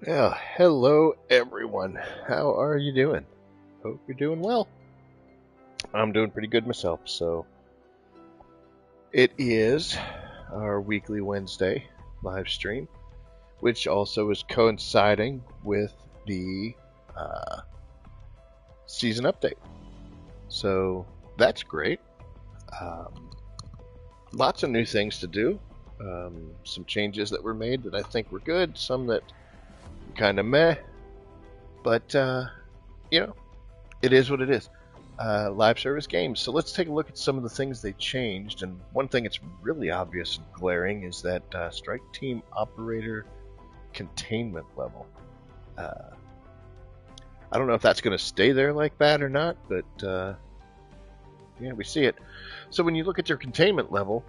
Yeah, hello everyone. How are you doing? Hope you're doing well. I'm doing pretty good myself. So it is our weekly Wednesday live stream, which also is coinciding with the uh, season update. So that's great. Um, Lots of new things to do. Some changes that were made that I think were good. Some that kind of meh. But you know, it is what it is. Live service games. So let's take a look at some of the things they changed. And one thing that's really obvious and glaring is that Strike Team Operator containment level. Uh, I don't know if that's going to stay there like that or not, but yeah, we see it. So when you look at their containment level,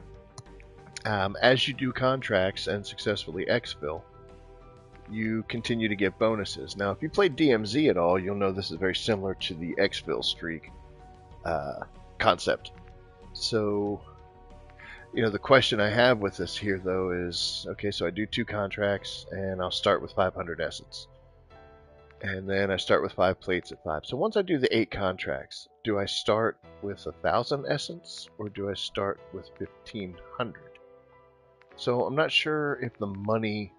as you do contracts and successfully exfil, you continue to get bonuses. Now, if you played DMZ at all, you'll know this is very similar to the exfil streak concept. So, the question I have with this here, though, is okay, so I do 2 contracts, and I'll start with 500 essence. And then I start with 5 plates at 5. So once I do the 8 contracts, do I start with 1,000 essence, or do I start with 1,500? So I'm not sure if the money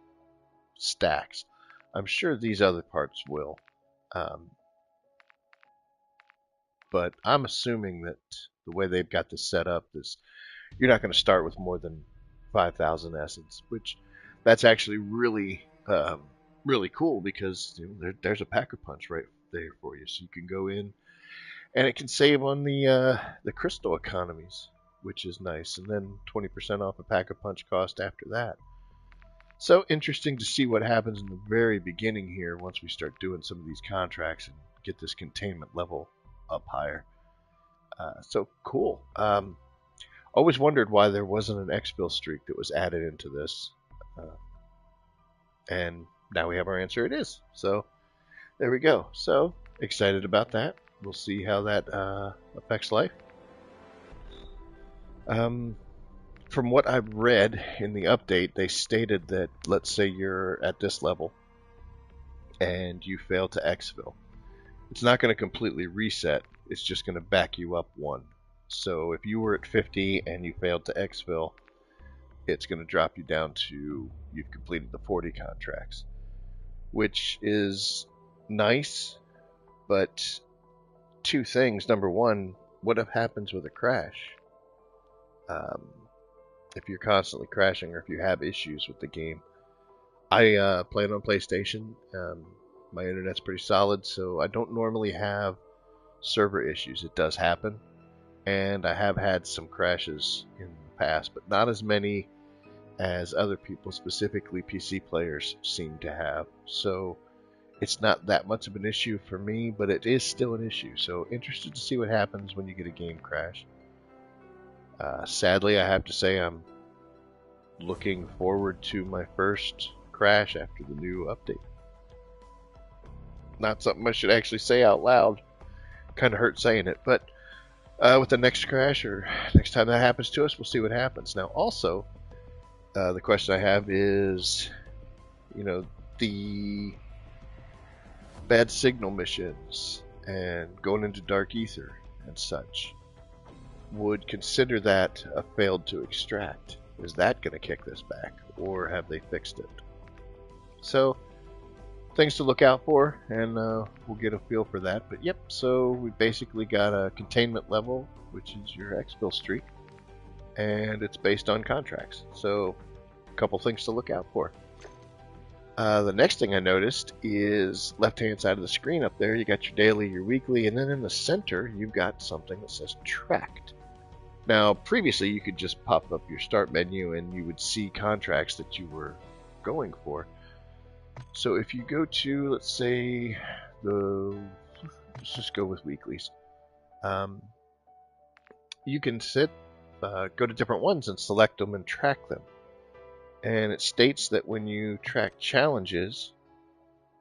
stacks. I'm sure these other parts will. Um, but I'm assuming that the way they've got this set up is you're not going to start with more than 5,000 essence, which that's actually really cool because there's a Pack-a-Punch right there for you, so you can go in and it can save on the crystal economies, which is nice, and then 20% off a Pack-a-Punch cost after that. So interesting to see what happens in the very beginning here once we start doing some of these contracts and get this containment level up higher. So cool. Always wondered why there wasn't an exfil streak that was added into this, uh, and now we have our answer. It is. So there we go. So excited about that. We'll see how that affects life. Um, from what I've read in the update, they stated that let's say you're at this level and you fail to exfil. It's not going to completely reset. It's just going to back you up one. So if you were at 50 and you failed to exfil, it's going to drop you down to you've completed the 40 contracts, which is nice, but two things. Number one, what happens with a crash? Um, if you're constantly crashing or if you have issues with the game. I play it on PlayStation. My internet's pretty solid, so I don't normally have server issues. It does happen, and I have had some crashes in the past, but not as many as other people, specifically PC players, seem to have. So it's not that much of an issue for me, but it is still an issue. So interested to see what happens when you get a game crash. Sadly, I have to say I'm looking forward to my first crash after the new update. Not something I should actually say out loud. Kind of hurts saying it, but with the next crash or next time that happens to us, we'll see what happens. Now, also, the question I have is, the bad signal missions and going into Dark Ether and such would consider that a failed to extract. Is that going to kick this back, or have they fixed it? So, things to look out for, and we'll get a feel for that. But yep, so we basically got a containment level, which is your exfil streak, and it's based on contracts. So, a couple things to look out for. The next thing I noticed is left-hand side of the screen up there. You got your daily, your weekly, and then in the center you've got something that says tracked. Now, previously you could just pop up your start menu and you would see contracts that you were going for. So if you go to, let's say, let's just go with weeklies. You can go to different ones and select them and track them. And it states that when you track challenges,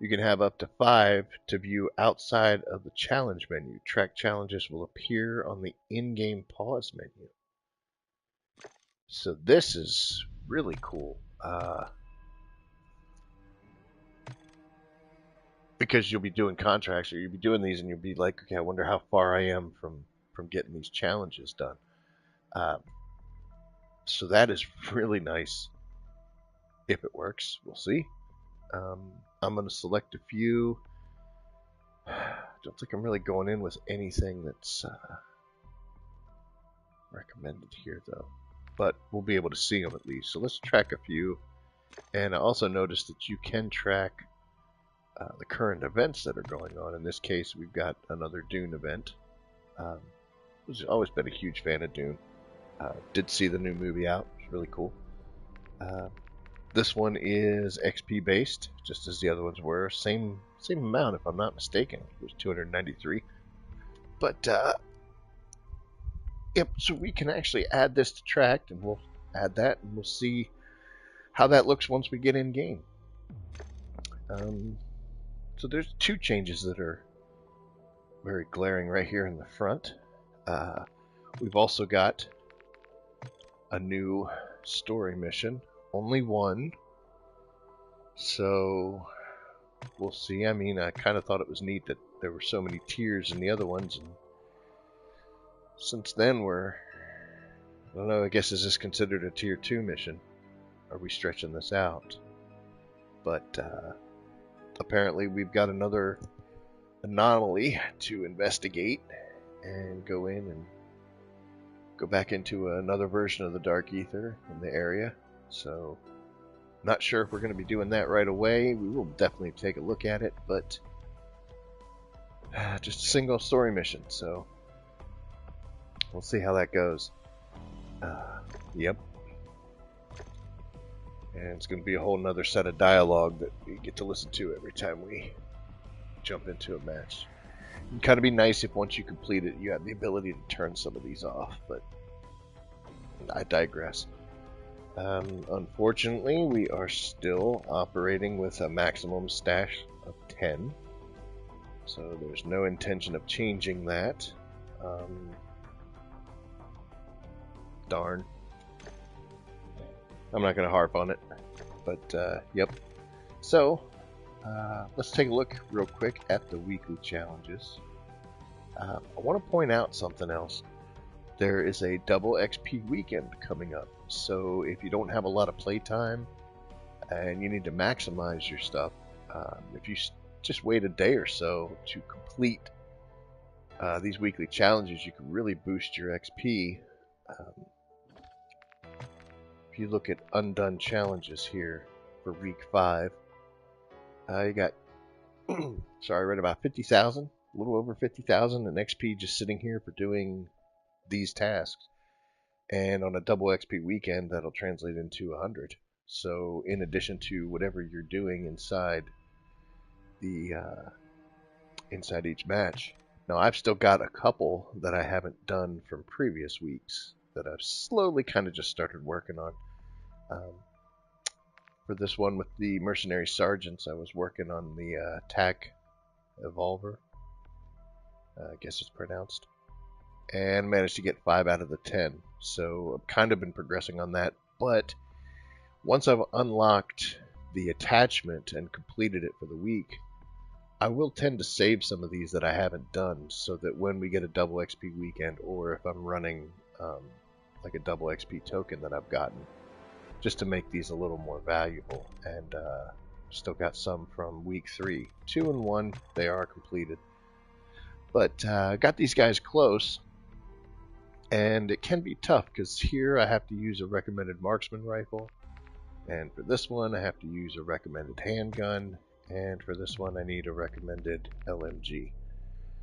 you can have up to 5 to view outside of the challenge menu. Track challenges will appear on the in-game pause menu. So this is really cool. because you'll be doing contracts or you'll be doing these and you'll be like, okay, I wonder how far I am from getting these challenges done. So that is really nice. If it works, we'll see. I'm going to select a few. Don't think I'm really going in with anything that's recommended here, though. But we'll be able to see them at least. So let's track a few. And I also noticed that you can track the current events that are going on. In this case, we've got another Dune event. I've always been a huge fan of Dune. Did see the new movie out. It's really cool. This one is XP based, just as the other ones were. Same amount, if I'm not mistaken. It was 293. But yep. So we can actually add this to tracked, and we'll add that, and we'll see how that looks once we get in game. So there's two changes that are very glaring right here in the front. We've also got a new story mission. Only one. So we'll see. I mean, I kind of thought it was neat that there were so many tiers in the other ones. And since then, I don't know, I guess is this considered a tier 2 mission? Are we stretching this out? But apparently we've got another anomaly to investigate and go in and go back into another version of the Dark Ether in the area. So not sure if we're going to be doing that right away. We will definitely take a look at it, but just a single story mission, so we'll see how that goes. Yep. And it's going to be a whole nother set of dialogue that we get to listen to every time we jump into a match. It can kind of be nice if once you complete it, you have the ability to turn some of these off, but I digress. Unfortunately, we are still operating with a maximum stash of 10, so there's no intention of changing that. Darn. I'm not going to harp on it, but yep. So, let's take a look real quick at the weekly challenges. I want to point out something else. There is a double XP weekend coming up, so if you don't have a lot of playtime and you need to maximize your stuff, if you just wait a day or so to complete these weekly challenges, you can really boost your XP. If you look at undone challenges here for week 5, you got, sorry, right about 50,000, a little over 50,000 in XP just sitting here for doing these tasks. And on a double XP weekend, that'll translate into 100. So in addition to whatever you're doing inside the inside each match. Now I've still got a couple that I haven't done from previous weeks that I've slowly kind of just started working on. For this one with the Mercenary Sergeants, I was working on the TAC Evolver, I guess it's pronounced, and managed to get 5 out of the 10. So I've kind of been progressing on that, but once I've unlocked the attachment and completed it for the week, I will tend to save some of these that I haven't done, so that when we get a double XP weekend, or if I'm running like a double XP token that I've gotten, just to make these a little more valuable. And still got some from week 3. 2 and 1, they are completed. But got these guys close, and it can be tough, because here I have to use a recommended marksman rifle, and for this one I have to use a recommended handgun, and for this one I need a recommended LMG.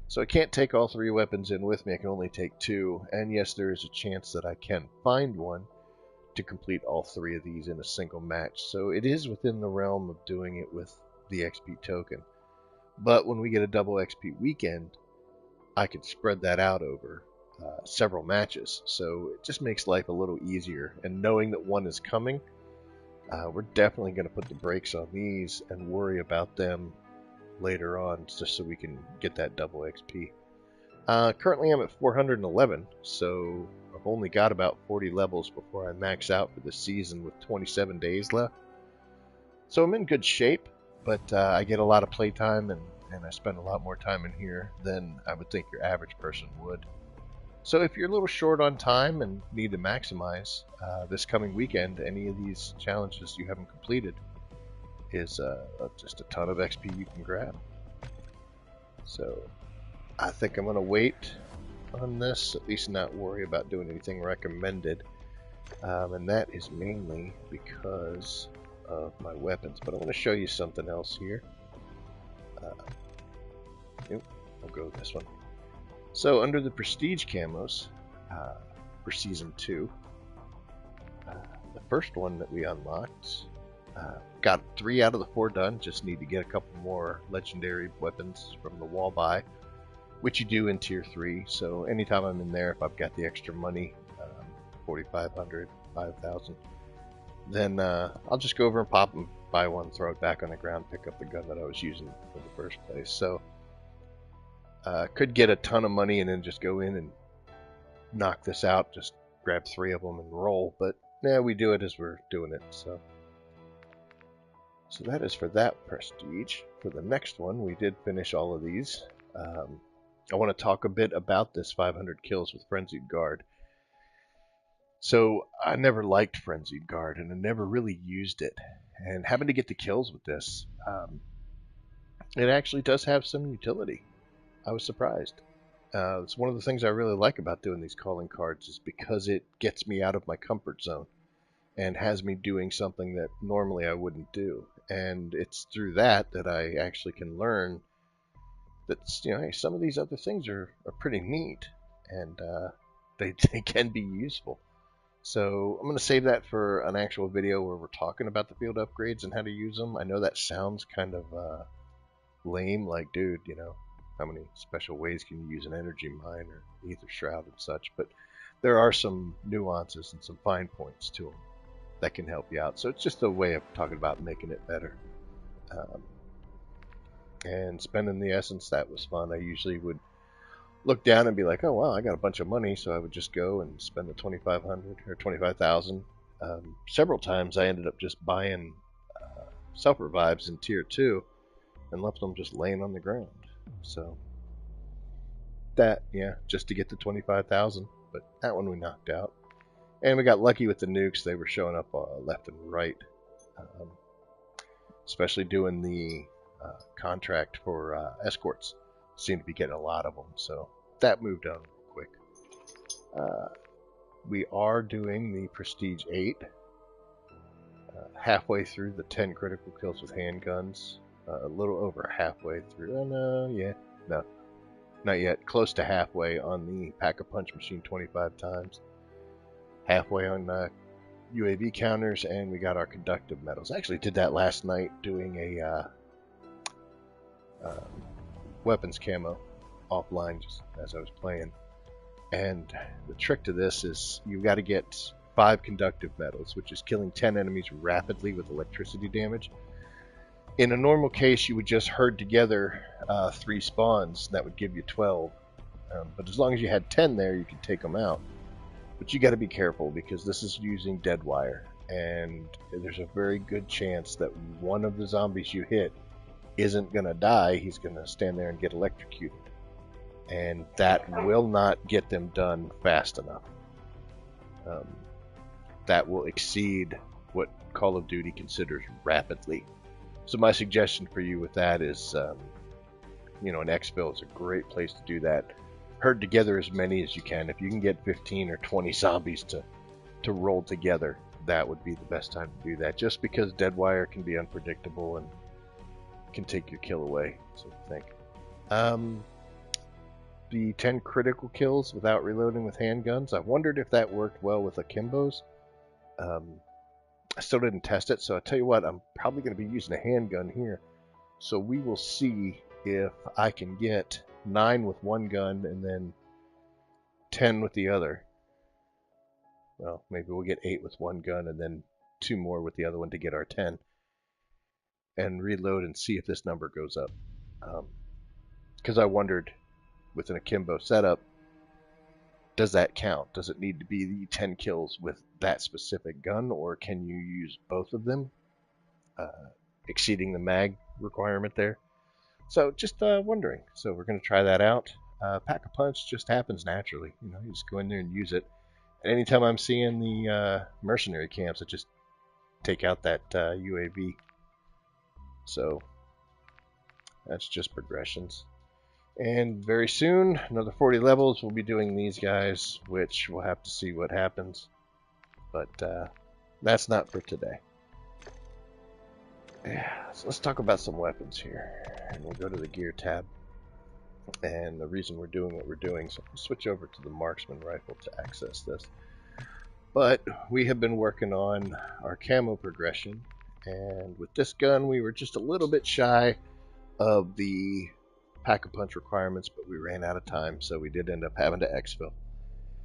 So I can't take all 3 weapons in with me, I can only take 2, and yes, there is a chance that I can find one to complete all 3 of these in a single match. So it is within the realm of doing it with the XP token. But when we get a double XP weekend, I can spread that out over several matches. So it just makes life a little easier. And knowing that one is coming, we're definitely going to put the brakes on these and worry about them later on, just so we can get that double XP. Currently I'm at 411, so I've only got about 40 levels before I max out for this season with 27 days left. So I'm in good shape, but I get a lot of playtime, and and I spend a lot more time in here than I would think your average person would. So if you're a little short on time and need to maximize this coming weekend, any of these challenges you haven't completed is just a ton of XP you can grab. So I think I'm going to wait on this, at least not worry about doing anything recommended. And that is mainly because of my weapons. But I want to show you something else here. I'll go with this one. So under the prestige camos for season 2, the first one that we unlocked, got 3 out of the 4 done. Just need to get a couple more legendary weapons from the wall buy, which you do in tier 3. So anytime I'm in there, if I've got the extra money, 4,500, 5,000, then I'll just go over and pop and buy one, throw it back on the ground, pick up the gun that I was using in the first place. So could get a ton of money and then just go in and knock this out, just grab 3 of them and roll. But yeah, we do it as we're doing it. So that is for that prestige. For the next one, we did finish all of these. I want to talk a bit about this 500 kills with Frenzied Guard. So I never liked Frenzied Guard, and I never really used it. And having to get the kills with this, it actually does have some utility. I was surprised. It's one of the things I really like about doing these calling cards, is because it gets me out of my comfort zone and has me doing something that normally I wouldn't do. And it's through that I actually can learn that, hey, some of these other things are pretty neat, and they can be useful. So I'm going to save that for an actual video where we're talking about the field upgrades and how to use them. I know that sounds kind of lame, like, dude, how many special ways can you use an energy mine or ether shroud and such, but there are some nuances and some fine points to them that can help you out. So it's just a way of talking about making it better. And spending the essence, that was fun. I usually would look down and be like, oh wow, I got a bunch of money, so I would just go and spend the 2,500 or 25,000. Several times I ended up just buying self revives in tier 2 and left them just laying on the ground. So that, yeah, just to get the 25,000. But that one we knocked out, and we got lucky with the nukes. They were showing up left and right, especially doing the contract for escorts. Seemed to be getting a lot of them, so that moved on real quick. We are doing the Prestige 8, halfway through the 10 critical kills with handguns, a little over halfway through. No, not yet. Close to halfway on the Pack-a-Punch machine 25 times. Halfway on UAV counters, and we got our conductive metals. I actually did that last night, doing a weapons camo offline just as I was playing. And the trick to this is you've got to get 5 conductive metals, which is killing 10 enemies rapidly with electricity damage. In a normal case, you would just herd together 3 spawns. That would give you 12. But as long as you had 10 there, you could take them out. But you got to be careful, because this is using dead wire, and there's a very good chance that one of the zombies you hit isn't going to die. He's going to stand there and get electrocuted, and that will not get them done fast enough. That will exceed what Call of Duty considers rapidly. So my suggestion for you with that is, an exfil is a great place to do that. Herd together as many as you can. If you can get 15 or 20 zombies to roll together, that would be the best time to do that, just because dead wire can be unpredictable and can take your kill away, so I think. The 10 critical kills without reloading with handguns, I wondered if that worked well with akimbos. I still didn't test it, so I'll tell you what, I'm probably going to be using a handgun here. So we will see if I can get 9 with one gun and then 10 with the other. Well, maybe we'll get 8 with one gun and then 2 more with the other one to get our 10. And reload and see if this number goes up. Because I wondered, with an akimbo setup, does that count? Does it need to be the 10 kills with that specific gun, or can you use both of them, exceeding the mag requirement there? So just wondering. So we're going to try that out. Pack-a-Punch just happens naturally. You know, you just go in there and use it. And anytime I'm seeing the mercenary camps, I just take out that UAV. So that's just progressions. And very soon, another 40 levels, we'll be doing these guys, which we'll have to see what happens. But that's not for today. Yeah, so let's talk about some weapons here. And we'll go to the gear tab. And the reason we're doing what we're doing, so we'll switch over to the marksman rifle to access this. But we have been working on our camo progression. And with this gun, we were just a little bit shy of the Pack-a-Punch requirements, but we ran out of time, so we did end up having to exfil.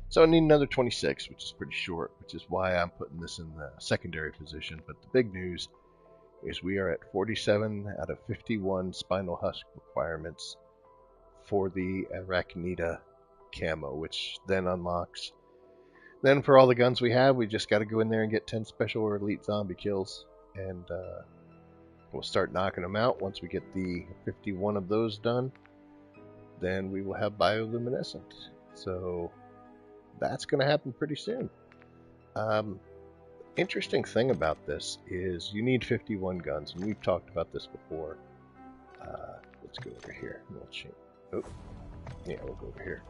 So I need another 26, which is pretty short, which is why I'm putting this in the secondary position. But the big news is we are at 47 out of 51 Spinal Husk requirements for the Arachnida camo, which then unlocks. Then for all the guns we have, we just got to go in there and get 10 special or elite zombie kills, and we'll start knocking them out. Once we get the 51 of those done, then we will have bioluminescent. So that's going to happen pretty soon. Interesting thing about this is you need 51 guns, and we've talked about this before. Let's go over here. We'll change. Oh, yeah, we'll go over here.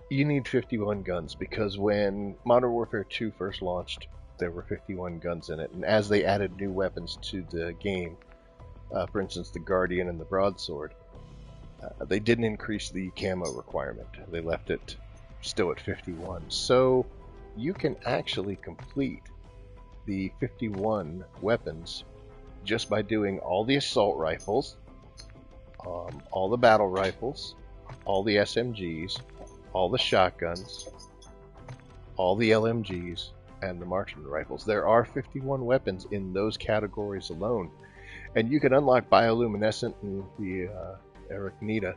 You need 51 guns because when Modern Warfare 2 first launched, there were 51 guns in it, and as they added new weapons to the game, for instance the Guardian and the Broadsword, they didn't increase the camo requirement. They left it still at 51. So you can actually complete the 51 weapons just by doing all the assault rifles, all the battle rifles, all the SMGs, all the shotguns, all the LMGs, and the marksman rifles. There are 51 weapons in those categories alone, and you can unlock bioluminescent and the Arachnida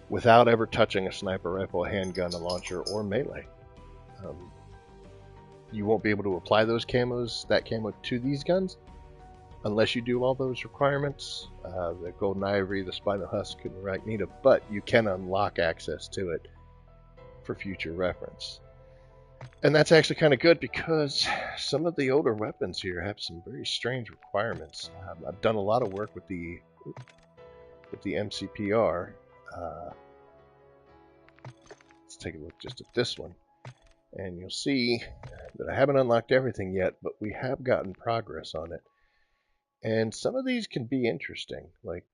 without ever touching a sniper rifle, a handgun, a launcher, or melee. You won't be able to apply those camos, that camo, to these guns unless you do all those requirements, the Golden Ivory, the Spinal Husk, and the Arachnida, but you can unlock access to it for future reference. And that's actually kind of good because some of the older weapons here have some very strange requirements. I've done a lot of work with the MCPR. Let's take a look just at this one. And you'll see that I haven't unlocked everything yet, but we have gotten progress on it. And some of these can be interesting, like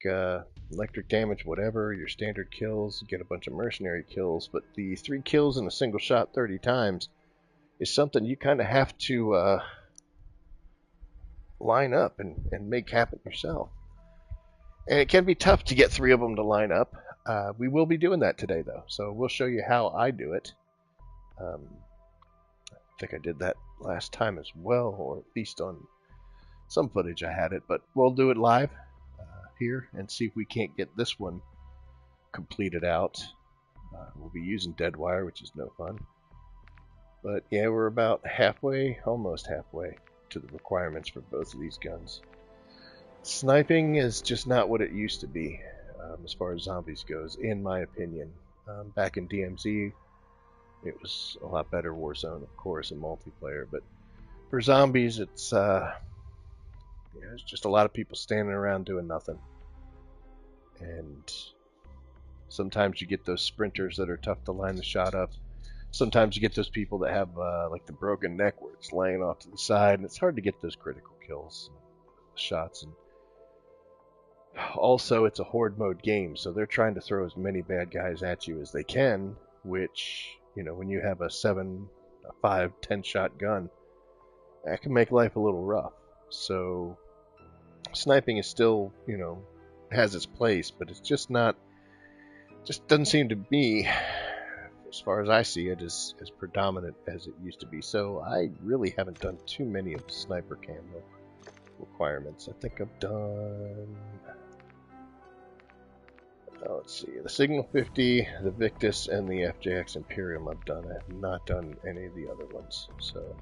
electric damage, whatever, your standard kills, get a bunch of mercenary kills, but the 3 kills in a single shot 30 times is something you kind of have to line up and make happen yourself. And it can be tough to get 3 of them to line up. We will be doing that today, though, so we'll show you how I do it. I think I did that last time as well, or at least on some footage I had it, but we'll do it live here and see if we can't get this one completed out. We'll be using Deadwire, which is no fun. But yeah, we're about halfway, almost halfway, to the requirements for both of these guns. Sniping is just not what it used to be as far as zombies goes, in my opinion. Back in DMZ, it was a lot better. Warzone, of course, and multiplayer, but for zombies, it's there's just a lot of people standing around doing nothing. And sometimes you get those sprinters that are tough to line the shot up. Sometimes you get those people that have like the broken neck where it's laying off to the side, and it's hard to get those critical kills, shots. And also, it's a horde mode game, so they're trying to throw as many bad guys at you as they can, which, you know, when you have a 7, 5, 10 shot gun, that can make life a little rough. So sniping is still, you know, has its place, but it's just not, just doesn't seem to be, as far as I see it, as predominant as it used to be. So I really haven't done too many of the sniper camo requirements. I think I've done, let's see, the Signal 50, the Victus, and the FJX Imperium I've done. I have not done any of the other ones. So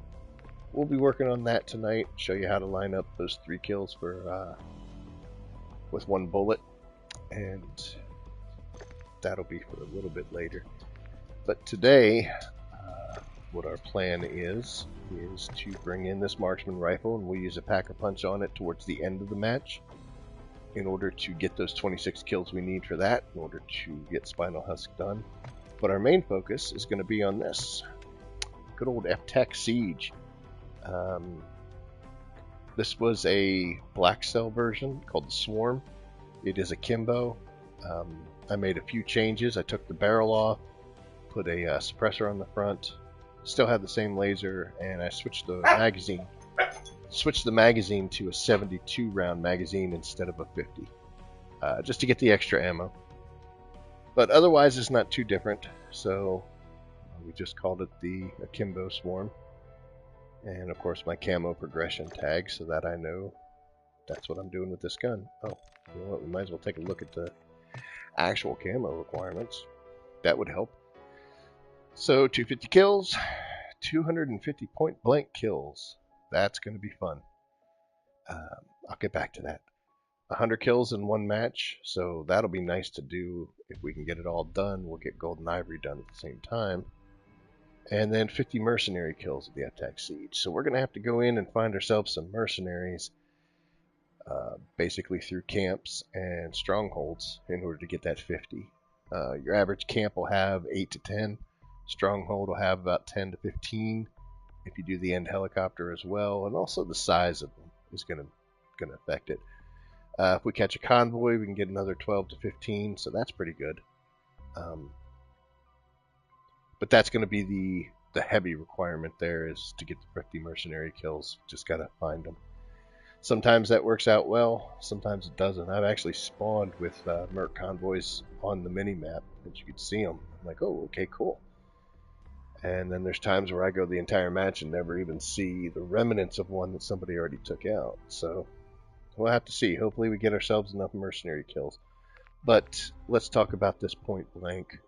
we'll be working on that tonight, show you how to line up those 3 kills for with one bullet, and that'll be for a little bit later. But today, what our plan is to bring in this marksman rifle, and we'll use a pack-a-punch on it towards the end of the match in order to get those 26 kills we need for that, in order to get Spinal Husk done. But our main focus is going to be on this good old F-Tech Siege. This was a black cell version called the Swarm. It is akimbo. I made a few changes. I took the barrel off, put a suppressor on the front, still had the same laser, and I switched the magazine. Switched the magazine to a 72 round magazine instead of a 50, just to get the extra ammo. But otherwise, it's not too different. So we just called it the Akimbo Swarm, and of course my camo progression tag, so that I know that's what I'm doing with this gun. Oh, you know what? We might as well take a look at the actual camo requirements. That would help. So 250 kills, 250 point blank kills. That's going to be fun. I'll get back to that. 100 kills in one match, so that'll be nice to do. If we can get it all done, we'll get Golden Ivory done at the same time. And then 50 mercenary kills at the F-Tech Siege. So we're going to have to go in and find ourselves some mercenaries, basically through camps and strongholds, in order to get that 50. Your average camp will have 8 to 10. Stronghold will have about 10 to 15. If you do the end helicopter as well, and also the size of them is going to affect it. If we catch a convoy, we can get another 12 to 15, so that's pretty good. But that's going to be the heavy requirement there, is to get the 50 mercenary kills. Just got to find them. Sometimes that works out well, sometimes it doesn't. I've actually spawned with merc convoys on the mini-map, and you could see them. I'm like, oh, okay, cool. And then there's times where I go the entire match and never even see the remnants of one that somebody already took out. So we'll have to see. Hopefully we get ourselves enough mercenary kills. But let's talk about this point blank.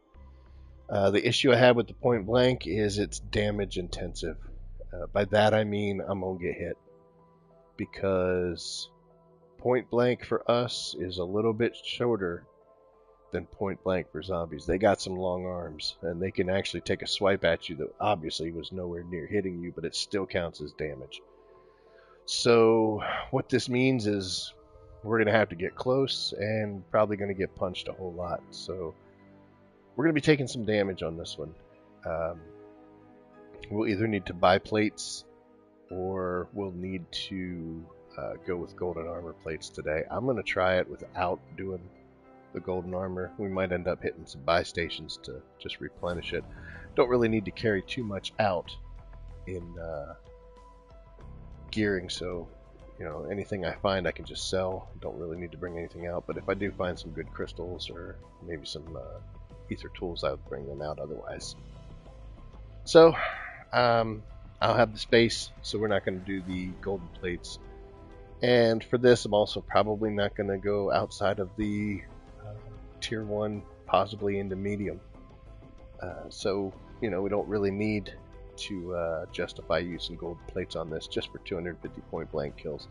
The issue I have with the point blank is it's damage intensive. By that I mean I'm going to get hit. Because point blank for us is a little bit shorter than point blank for zombies. They got some long arms, and they can actually take a swipe at you that obviously was nowhere near hitting you, but it still counts as damage. So what this means is we're going to have to get close and probably going to get punched a whole lot. So we're going to be taking some damage on this one. We'll either need to buy plates, or we'll need to go with golden armor plates today. I'm going to try it without doing the golden armor. We might end up hitting some buy stations to just replenish it. Don't really need to carry too much out in gearing, so anything I find I can just sell. Don't really need to bring anything out, but if I do find some good crystals or maybe some ether tools, I would bring them out otherwise. So I'll have the space, so we're not going to do the golden plates. And for this, I'm also probably not going to go outside of the tier 1, possibly into medium. So we don't really need to justify using gold plates on this, just for 250 point blank kills.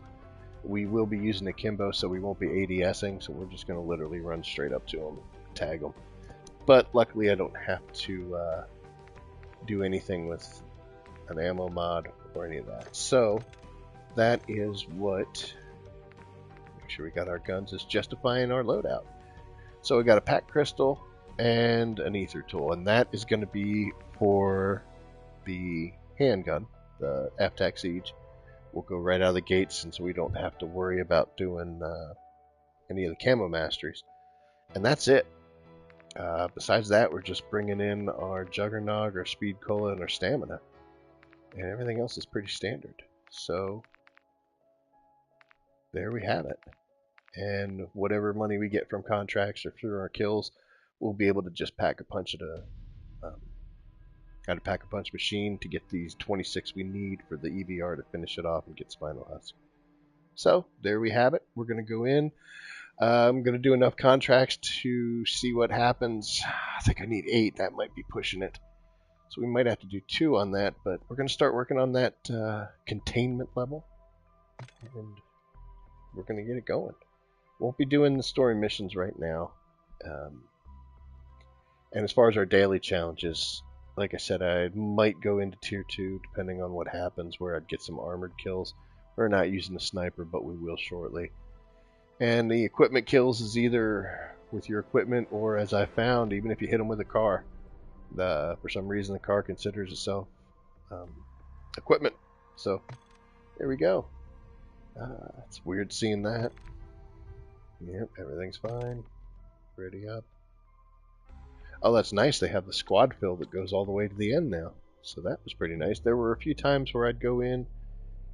We will be using akimbo, so we won't be ADSing, so we're just going to literally run straight up to them, tag them. But luckily I don't have to do anything with an ammo mod or any of that. So that is what, make sure we got our guns, is justifying our loadout. So we got a pack crystal and an ether tool, and that is going to be for the handgun, the F-Tech Siege. We'll go right out of the gate, since we don't have to worry about doing any of the camo masteries. And that's it. Besides that, we're just bringing in our Juggernog, our Speed Cola, and our Stamina. And everything else is pretty standard. So there we have it. And whatever money we get from contracts or through our kills, we'll be able to just pack a punch at a pack-a-punch machine to get these 26 we need for the EVR to finish it off and get Spinal Husk. So there we have it. We're going to go in. I'm going to do enough contracts to see what happens. I think I need 8. That might be pushing it. So we might have to do 2 on that, but we're going to start working on that containment level, and we're going to get it going. won't be doing the story missions right now. And as far as our daily challenges, like I said, I might go into Tier 2 depending on what happens, where I'd get some armored kills. We're not using the sniper, but we will shortly. And the equipment kills is either with your equipment or, as I found, even if you hit them with a car. For some reason, the car considers itself equipment. So, there we go. It's weird seeing that. Yep, everything's fine. Ready up. Oh, that's nice. They have the squad fill that goes all the way to the end now. So that was pretty nice. There were a few times where I'd go in,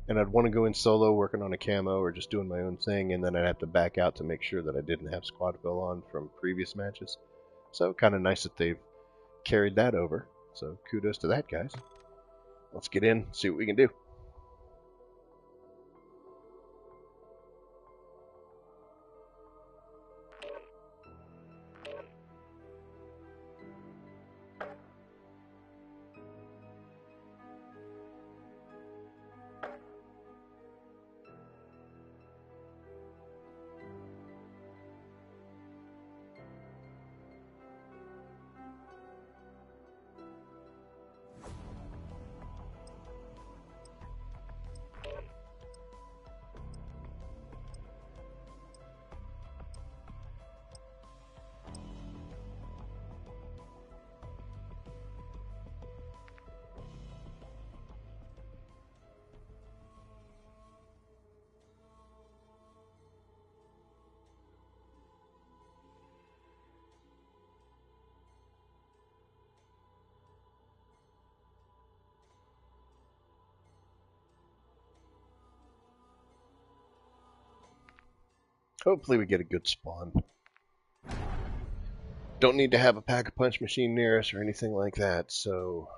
and I'd want to go in solo working on a camo or just doing my own thing, and then I'd have to back out to make sure that I didn't have squad fill on from previous matches. So kind of nice that they've carried that over. So kudos to that, guys. Let's get in, see what we can do. Hopefully we get a good spawn. Don't need to have a pack-a-punch machine near us or anything like that, so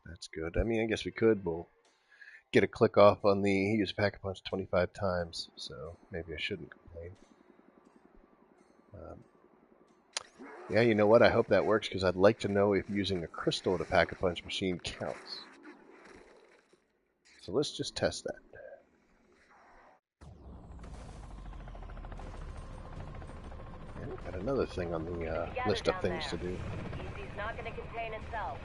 that's good. I mean, I guess we could. We'll get a click off on the he used pack-a-punch 25 times, so maybe I shouldn't complain. Yeah, you know what? I hope that works, because I'd like to know if using a crystal at a pack-a-punch machine counts. So let's just test that. Got another thing on the list of things to do. EC's not going to contain itself.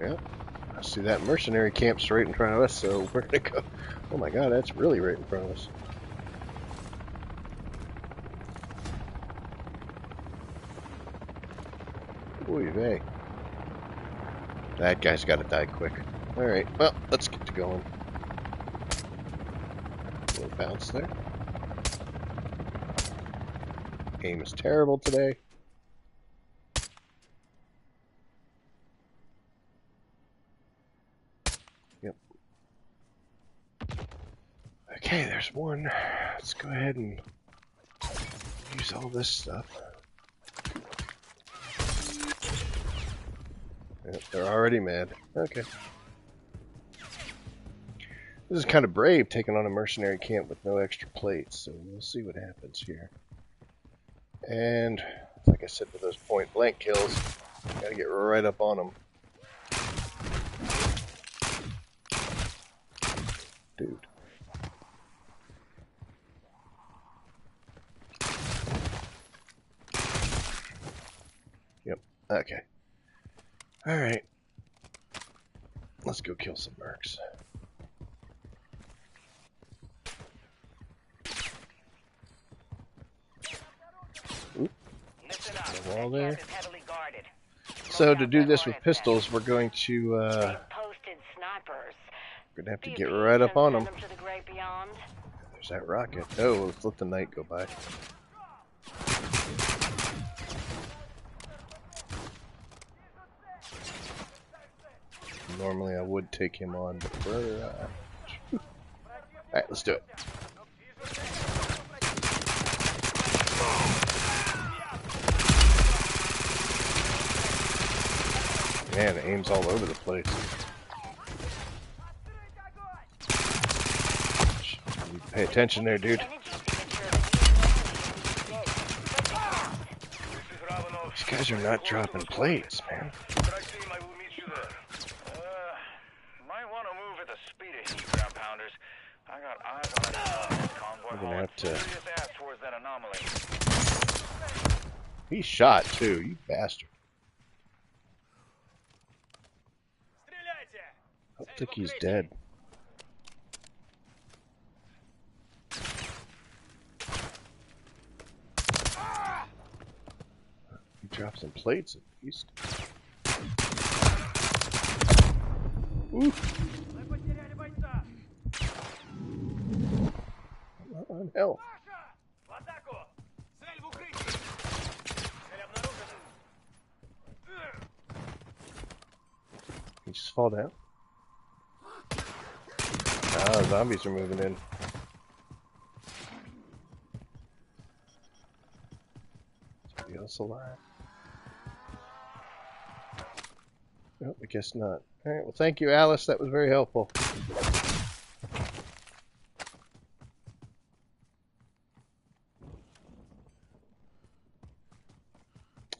Yeah, I see that mercenary camp's right in front of us, so we're gonna go. Oh my god, that's really right in front of us. Oy vey. That guy's got to die quick. Alright, well, let's get to going. A little bounce there. Aim is terrible today. Yep. Okay, there's one. Let's go ahead and use all this stuff. Yep, they're already mad. Okay. This is kind of brave, taking on a mercenary camp with no extra plates, so we'll see what happens here. And, like I said, with those point-blank kills, gotta get right up on them. Dude. Yep, okay. Alright. Let's go kill some mercs. The wall there. So to do this with pistols, we're going to have to get right up on them. There's that rocket. Oh, let's let the knight go by. Normally I would take him on, but we're alright, let's do it. Man, it aims all over the place. You pay attention there, dude. These guys are not dropping plates, man. Might want to move at the speed of heat, ground pounders. I I got eyes on this convoy. We're gonna have to. Serious ass towards that anomaly. He's shot too, you bastard. I don't think he's dead. He dropped some plates at least. Ooh. On hell. He just fall down? Ah, zombies are moving in. Somebody else alive? Oh, I guess not. Alright, well thank you, Alice. That was very helpful.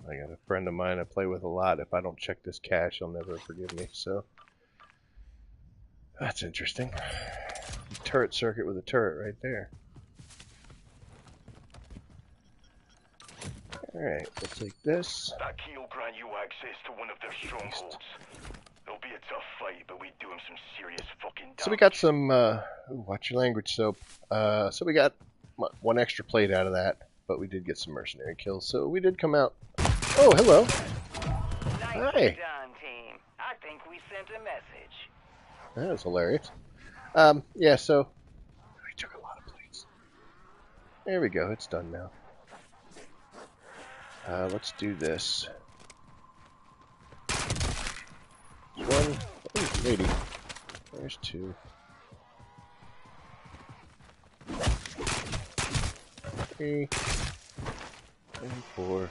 I got a friend of mine I play with a lot. If I don't check this cache, he'll never forgive me, so that's interesting. Turret circuit with a turret right there. Alright, we'll take this. That key will grant you access to one of their strongholds. It'll be a tough fight, but we do him some serious fucking damage. So we got some, ooh, watch your language, Soap. So we got one extra plate out of that, but we did get some mercenary kills, so we did come out. Oh, hello. Hi. Done, team. I think we sent a message. That was hilarious. Yeah, so we took a lot of plates. There we go, it's done now. Let's do this. One, oh, lady. There's two. Three. And 4.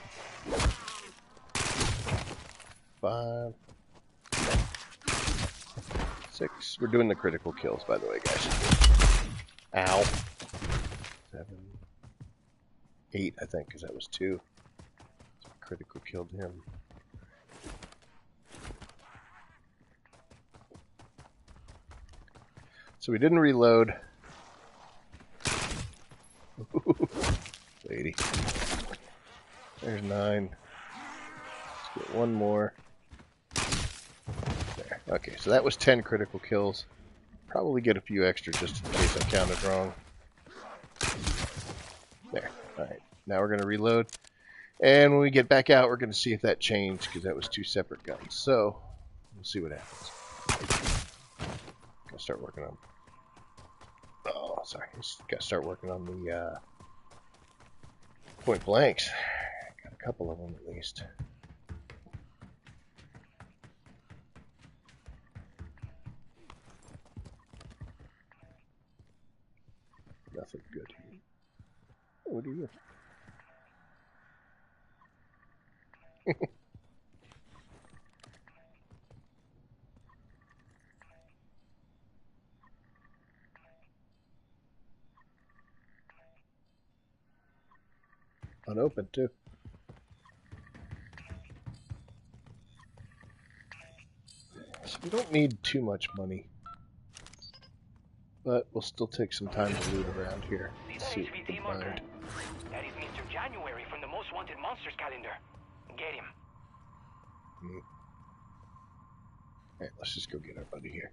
5. 6. We're doing the critical kills, by the way, guys. Ow. 7. 8, I think, because that was 2. Critical killed him. So we didn't reload. Lady. There's 9. Let's get one more. There. Okay, so that was 10 critical kills. Probably get a few extra just in case I counted wrong. There. Alright, now we're going to reload. And when we get back out, we're going to see if that changed, because that was 2 separate guns. So, we'll see what happens. Gotta start working on... Oh, sorry. Gotta start working on the point blanks. Got a couple of them at least. Nothing good here. What are you? Unopened too. So we don't need too much money, but we'll still take some time to loot around here. Let's see what we can find. That is Mr. January from the Most Wanted Monsters calendar. Get him. Alright, let's just go get our buddy here.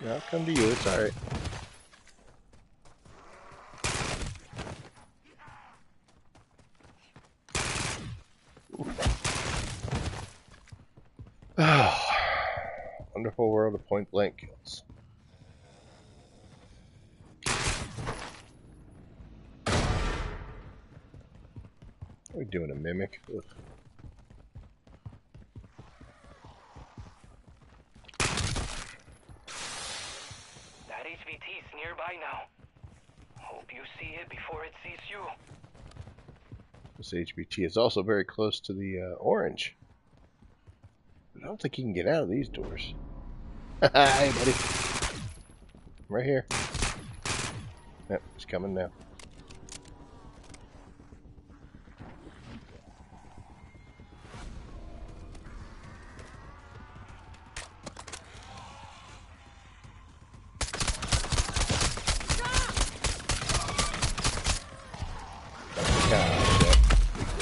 Yeah, I'll come to you, it's alright. Oh, wonderful world of point blank kills. Are we doing a mimic? Ugh. That HVT is nearby now. Hope you see it before it sees you. This HBT is also very close to the orange. But don't think he can get out of these doors. Hey, buddy. I'm right here. Yep, he's coming now.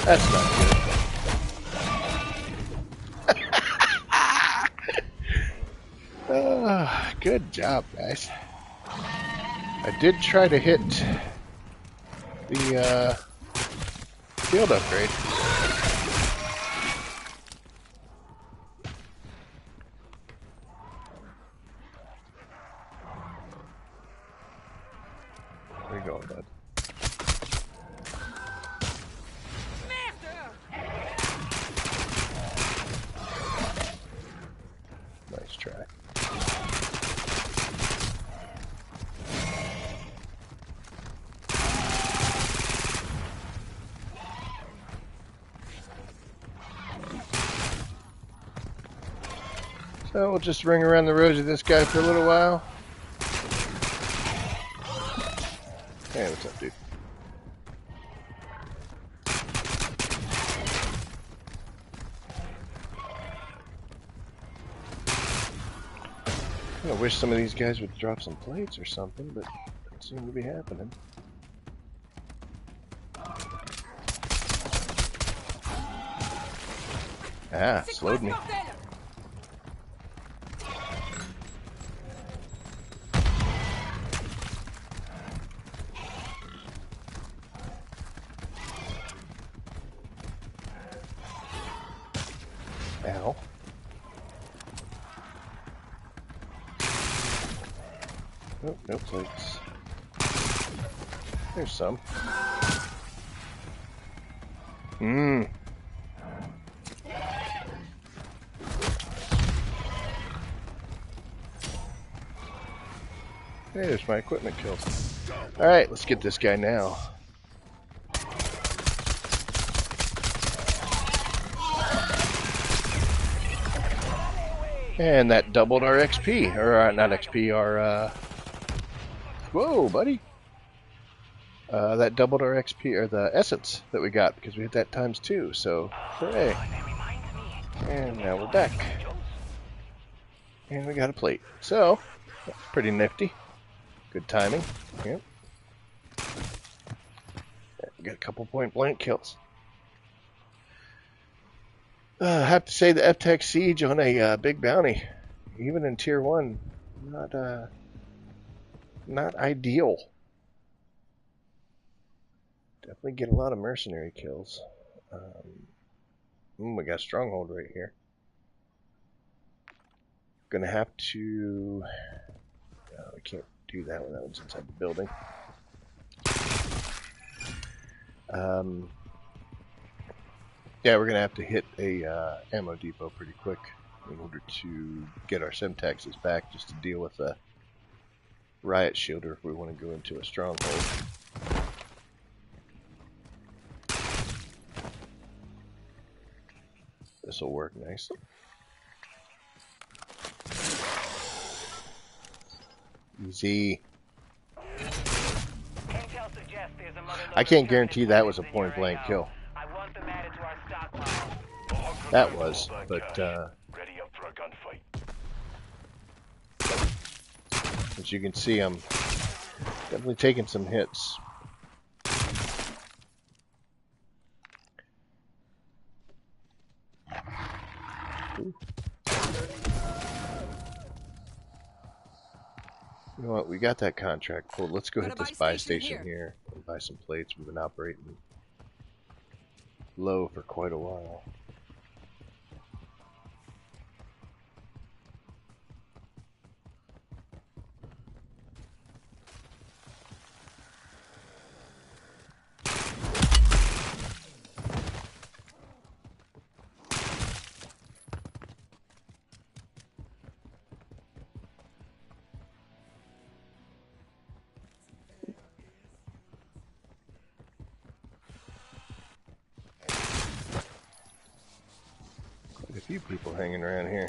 That's not good. Good job, guys. I did try to hit the field upgrade. Where you going, bud? Nice try. So we'll just ring around the rosy this guy for a little while. Hey, what's up, dude? I wish some of these guys would drop some plates or something, but it doesn't seem to be happening. Ah, slowed me. Ow. Nope, no plates. There's some. Mmm. Hey, there's my equipment killed. Alright, let's get this guy now. And that doubled our XP. Or, not XP, our, Whoa, buddy! That doubled our XP, or the essence that we got, because we hit that ×2, so, hooray. And now we're back. And we got a plate. So, that's pretty nifty. Good timing. Yep. We got a couple point blank kills. I have to say the F-Tech Siege on a big bounty, even in Tier 1, not ideal. Definitely get a lot of mercenary kills. We got a stronghold right here. Gonna have to... we can't do that one. That one's inside the building. Yeah, we're gonna have to hit a ammo depot pretty quick in order to get our Semtexes back, just to deal with a riot shielder if we want to go into a stronghold. This will work nice. Easy. I can't guarantee that was a point blank kill. That was, but ready up for a gunfight. as you can see, I'm definitely taking some hits. Ooh. You know what? We got that contract pulled. Let's go hit this buy station here and buy some plates. We've been operating low for quite a while. few people hanging around here.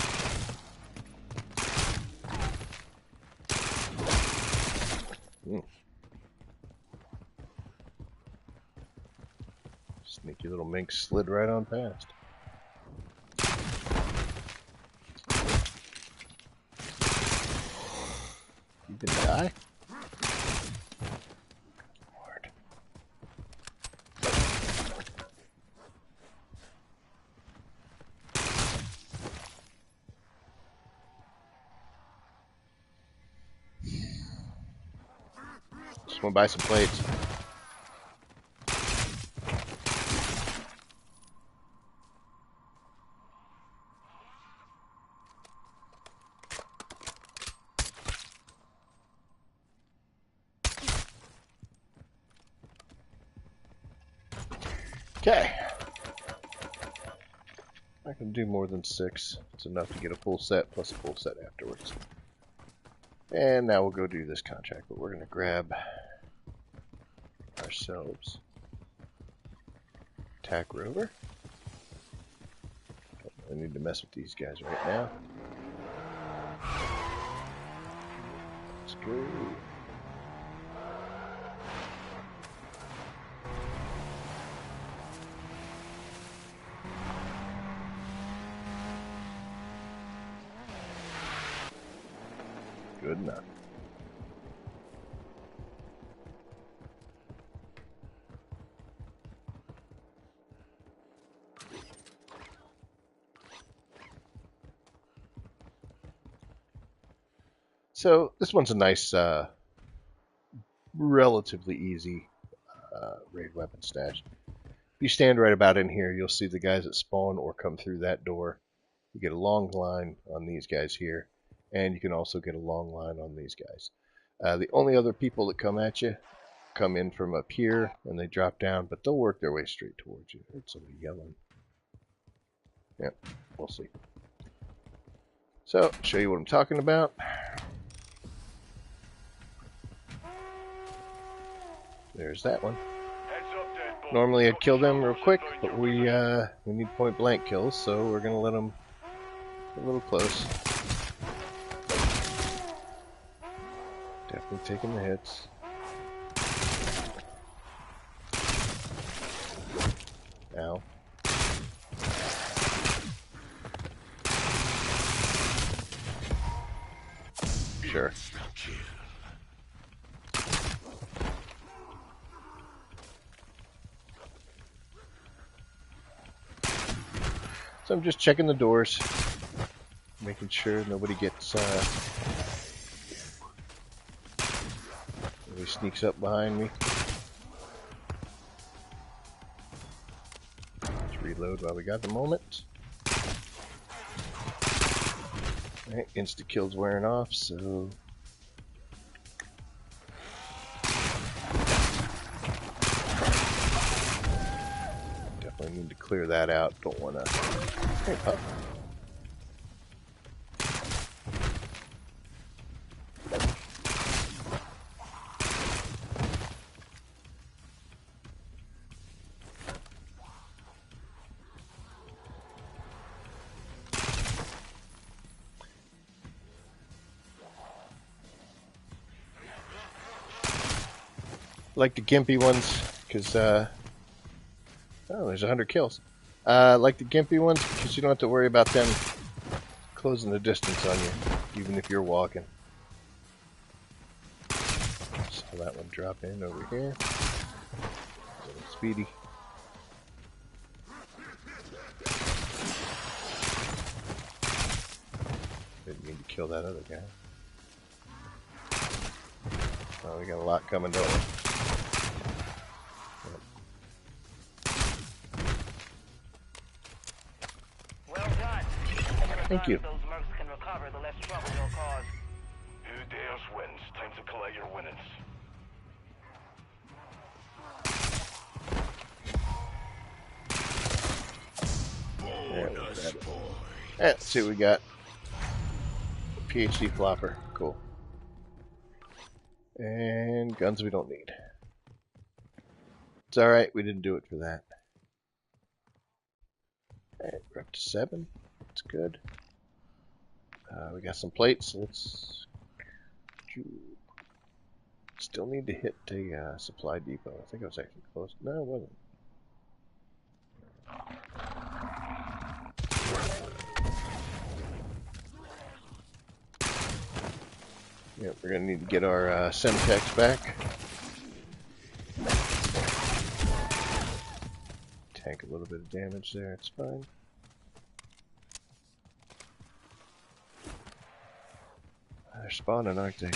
Sneaky little mink slid right on past. You can die? Lord. Just want to buy some plates. Okay. I can do more than 6. It's enough to get a full set plus a full set afterwards. And now we'll go do this contract, but we're going to grab ourselves Tack Rover. I need to mess with these guys right now. Let's go. Good enough. So this one's a nice, relatively easy raid weapon stash. If you stand right about in here, you'll see the guys that spawn or come through that door. You get a long line on these guys here, and you can also get a long line on these guys. The only other people that come at you come in from up here, and they drop down, but they'll work their way straight towards you. Heard somebody yelling. Yep, we'll see. So, show you what I'm talking about. There's that one. Normally I'd kill them real quick, but we need point blank kills, so we're gonna let them get a little close. Definitely taking the hits. Ow. Sure. So I'm just checking the doors, making sure nobody gets nobody sneaks up behind me. Let's reload while we got the moment. Alright, insta kill's wearing off, so definitely need to clear that out. Don't want to. Hey, pup. Like the gimpy ones, because oh, there's 100 kills. Like the gimpy ones, because you don't have to worry about them closing the distance on you, even if you're walking. Saw that one drop in over here. A little speedy. Didn't mean to kill that other guy. Oh, we got a lot coming, don't we? Thank you. Those mercs can recover, the less trouble they'll cause. Who dares wins? Time to collect your winnings. Let's see what we got. PhD flopper. Cool. And guns we don't need. It's alright, we didn't do it for that. Alright, we're up to 7. That's good. We got some plates. Let's still need to hit the supply depot. I think I was actually close. No, it wasn't. Yep, we're gonna need to get our Semtex back. Tank a little bit of damage there. It's fine. They're spawning, aren't they?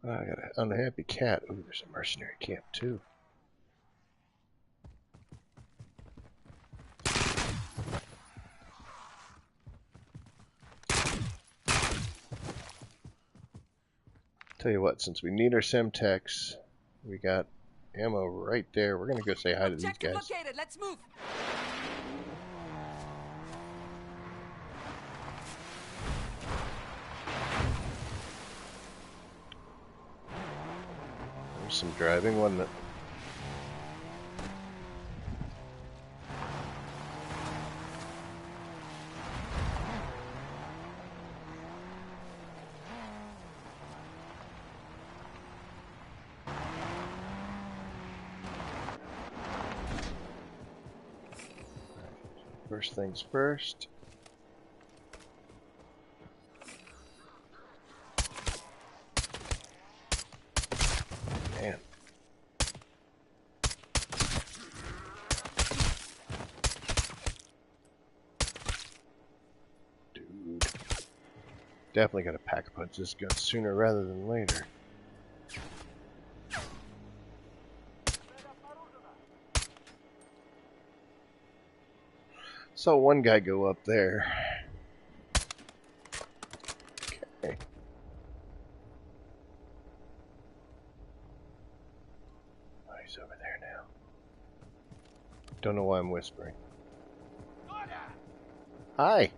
Oh, I got an unhappy cat. Ooh, there's a mercenary camp too. Tell you what, since we need our Semtex, we got ammo right there. We're gonna go say hi to these guys. Located. Let's move. There's some driving, wasn't it? First things first. Man. Dude. Definitely gotta pack a punch this gun sooner rather than later. Saw one guy go up there. Okay. Oh, he's over there now. Don't know why I'm whispering. Hi.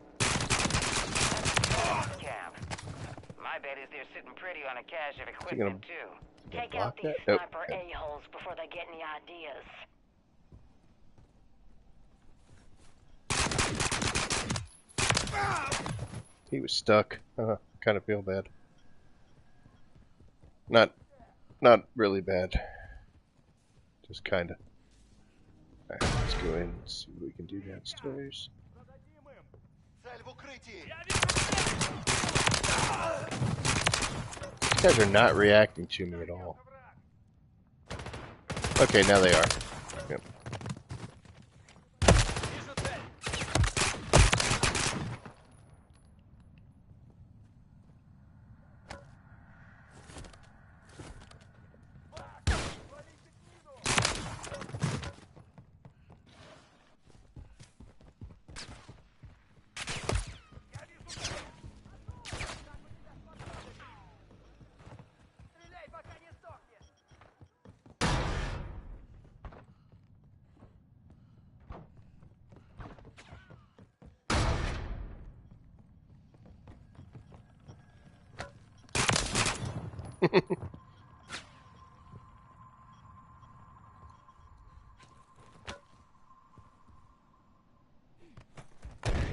Camp. My bet is they're sitting pretty on a cache of Is he gonna equipment too. Take block out these that? Nope. sniper Okay. a-holes before they get any ideas. He was stuck. Kind of feel bad. Not really bad. Just kind of. Alright, let's go in and see what we can do downstairs. These guys are not reacting to me at all. Okay, now they are. Yep.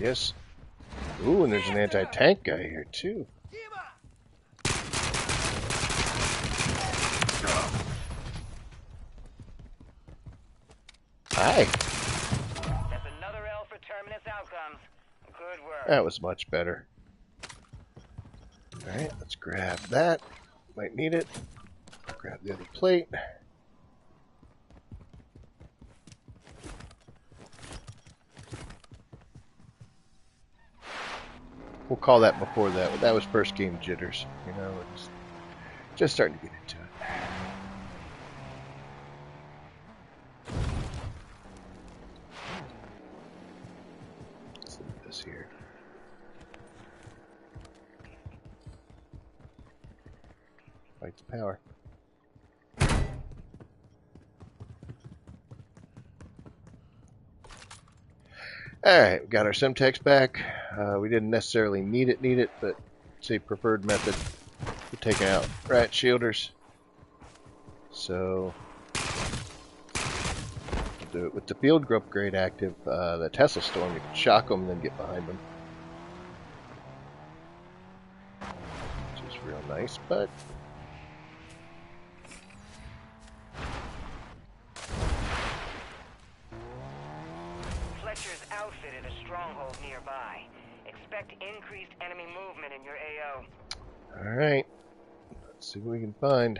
Yes. Ooh, and there's an anti-tank guy here too. Hi. That's another L for Terminus outcomes. Good work. That was much better. Alright, let's grab that. Might need it. Grab the other plate. We'll call that before that. That was first game jitters. You know, it's just starting to get into it. Let's leave this here. Fight the power. Alright, we got our Semtex back. We didn't necessarily need it, but it's a preferred method for taking out rat shielders. So, do it with the field grip upgrade active. The Tesla Storm, you can shock them and then get behind them. Which is real nice, but Fletcher's outfitted a stronghold nearby. Expect increased enemy movement in your AO. alright. Let's see what we can find.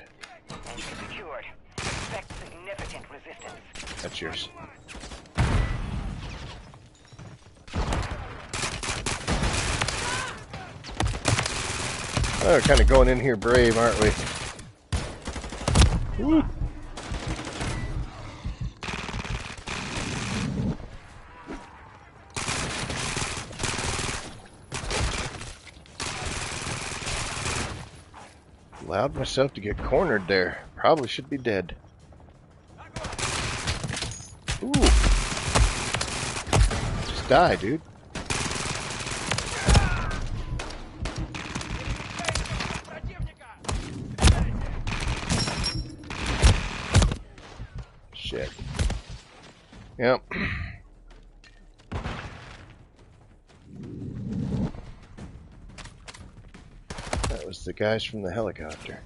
Entry secured. Expect significant resistance. That's yours. Oh, we're kind of going in here brave, aren't we? Woo. Allowed myself to get cornered there. Probably should be dead. Ooh. Just die, dude. Shit. Yep. That was the guys from the helicopter.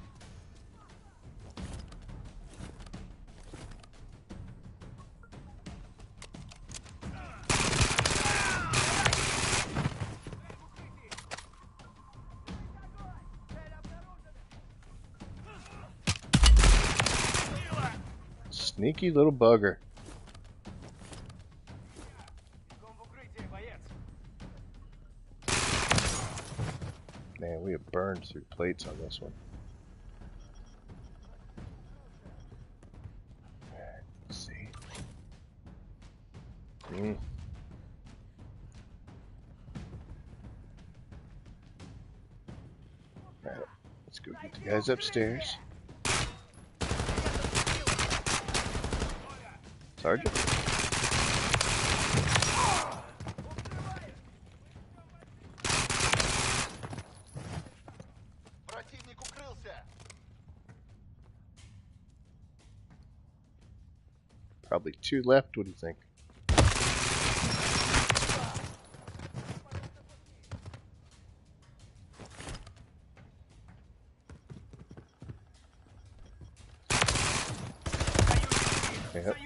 Sneaky little bugger. Man, we have burned through plates on this one. Let's see. Alright, let's go get the guys upstairs. Sergeant? Probably two left, what do you think? Yep.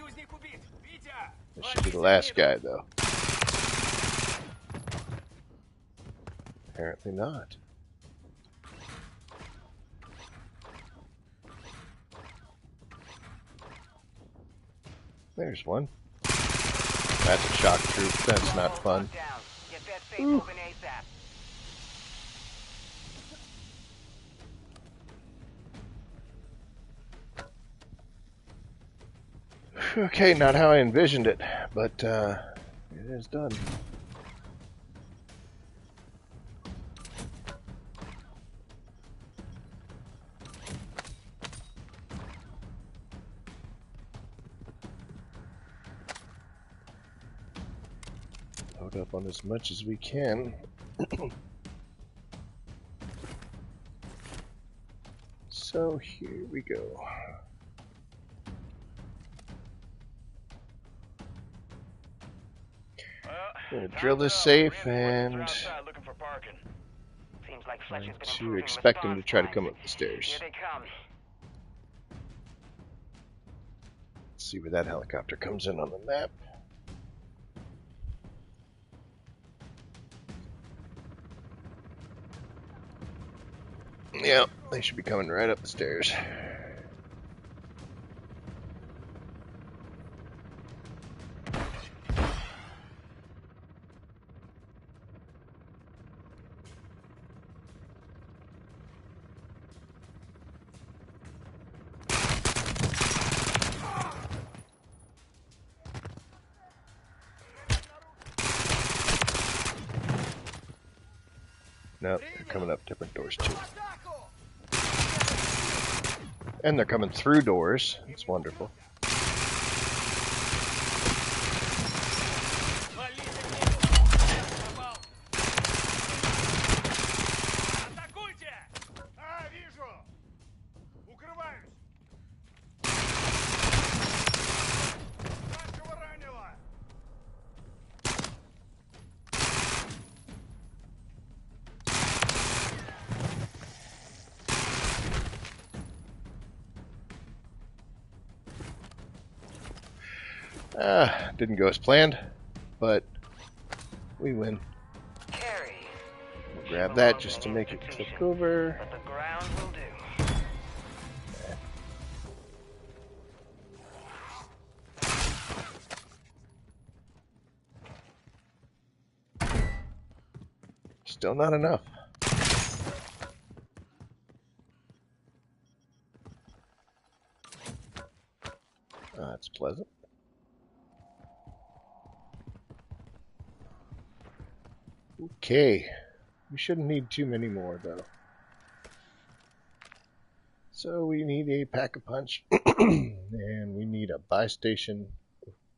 This should be the last guy, though. Apparently not. There's one. That's a shock troop. That's not fun. Get that safe open ASAP. Okay, not how I envisioned it, but it is done. Load up on as much as we can. So here we go. Gonna drill this safe and Seems like Fletcher's been to improving expect him to response try to times. come up the stairs. Here they come. Let's see where that helicopter comes in on the map. Yeah, they should be coming right up the stairs. No, they're coming up different doors too. And they're coming through doors. It's wonderful. Didn't go as planned, but we win. Carry. We'll grab that just to make it click over. But the ground will do. Still not enough. That's pleasant. Okay. We shouldn't need too many more, though. So we need a pack-a-punch, and we need a buy station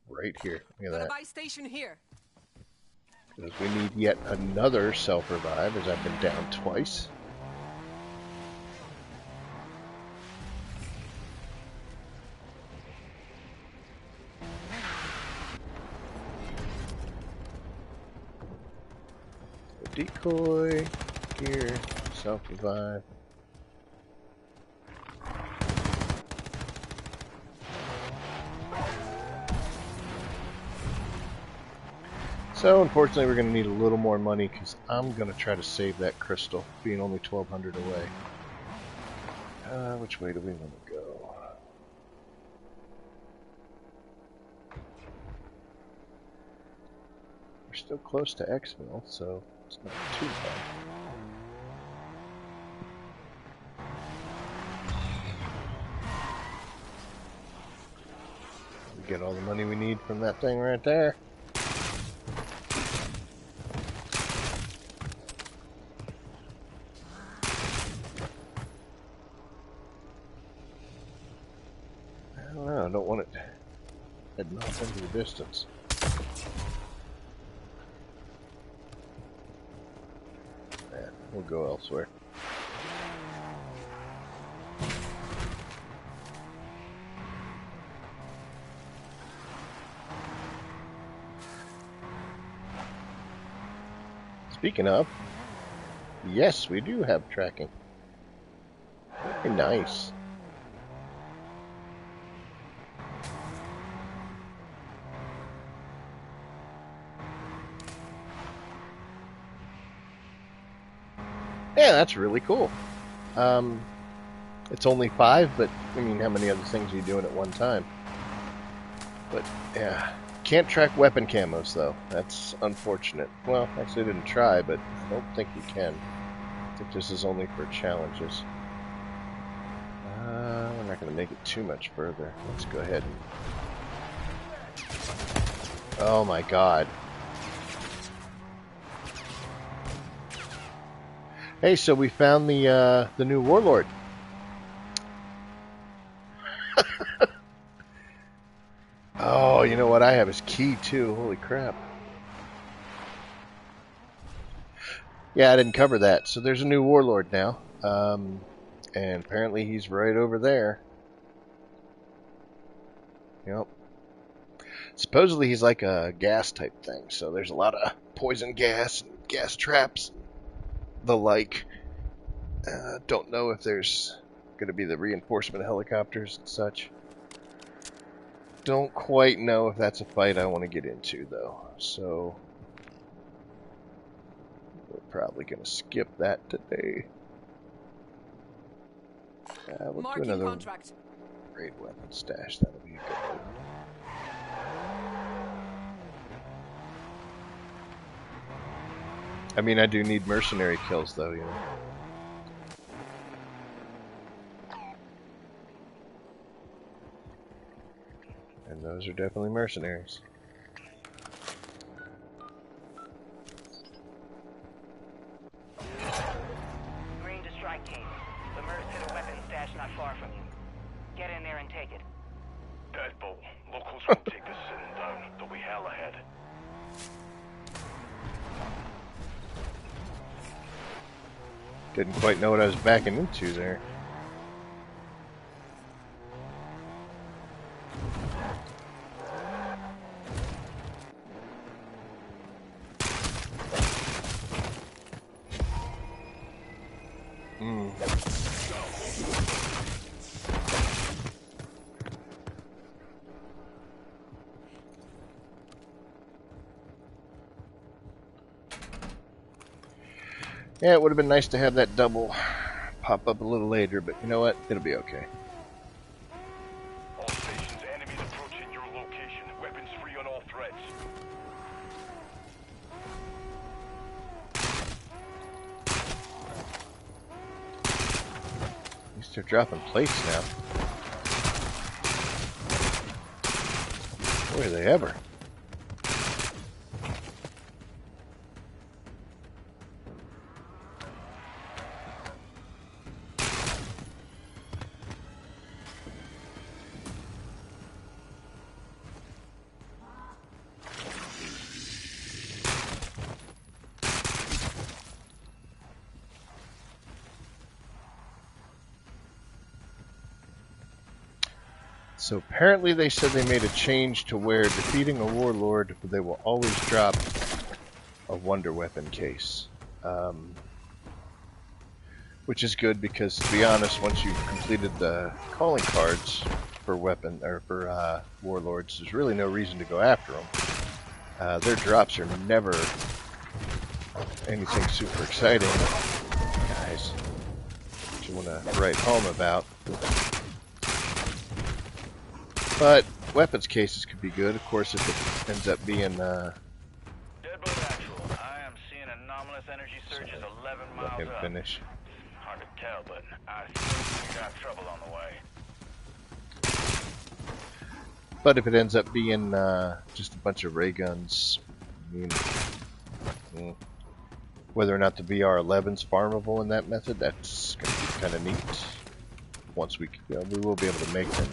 right here. Look at that. Buy station here. Because we need yet another self-revive, as I've been down twice. Decoy, gear, self-revive. So unfortunately we're going to need a little more money because I'm going to try to save that crystal, being only 1,200 away. Which way do we want to go? We're still close to Xville, so it's not too bad. We get all the money we need from that thing right there. I don't want it heading off into the distance. Yeah, we'll go elsewhere. Speaking of, yes, we do have tracking. Very nice. Yeah, that's really cool. It's only 5, but I mean, how many other things are you doing at one time? But yeah, can't track weapon camos though. That's unfortunate. Well, actually, I didn't try, but I don't think you can. I think this is only for challenges. We're not going to make it too much further. Let's go ahead and... Oh my god. Hey, so we found the new warlord. Oh, you know what? I have his key too. Holy crap! Yeah, I didn't cover that. So there's a new warlord now, and apparently he's right over there. Yep. Supposedly he's like a gas type thing. So there's a lot of poison gas and gas traps. The like. Don't know if there's going to be the reinforcement helicopters and such. Don't quite know if that's a fight I want to get into, though. So we're probably going to skip that today. We'll do another contract. raid weapon stash. That'll be a good one. I mean, I do need mercenary kills, though, you know. And those are definitely mercenaries. Green to strike team. The Mercs hit a weapon stash not far from you. Get in there and take it. Deadbolt. Locals won't take this sitting down. They'll be hell ahead. Didn't quite know what I was backing into there. Yeah, it would have been nice to have that double pop up a little later, but you know what? It'll be okay. All stations, enemies approaching your location. Weapons free on all threats. At least they're dropping plates now. Boy, are they ever. So apparently they said they made a change to where defeating a warlord, they will always drop a wonder weapon case. Which is good because, to be honest, once you've completed the calling cards for weapon or for warlords, there's really no reason to go after them. Their drops are never anything super exciting, guys. That you want to write home about. But weapons cases could be good, of course, if it ends up being Deadbolt actual. I am seeing anomalous energy surges 11 miles let him up. finish. Hard to tell, but I think we got trouble on the way. But if it ends up being just a bunch of ray guns, I mean, whether or not the VR-11's farmable in that method, that's going to be kind of neat. Once we will be able to make them.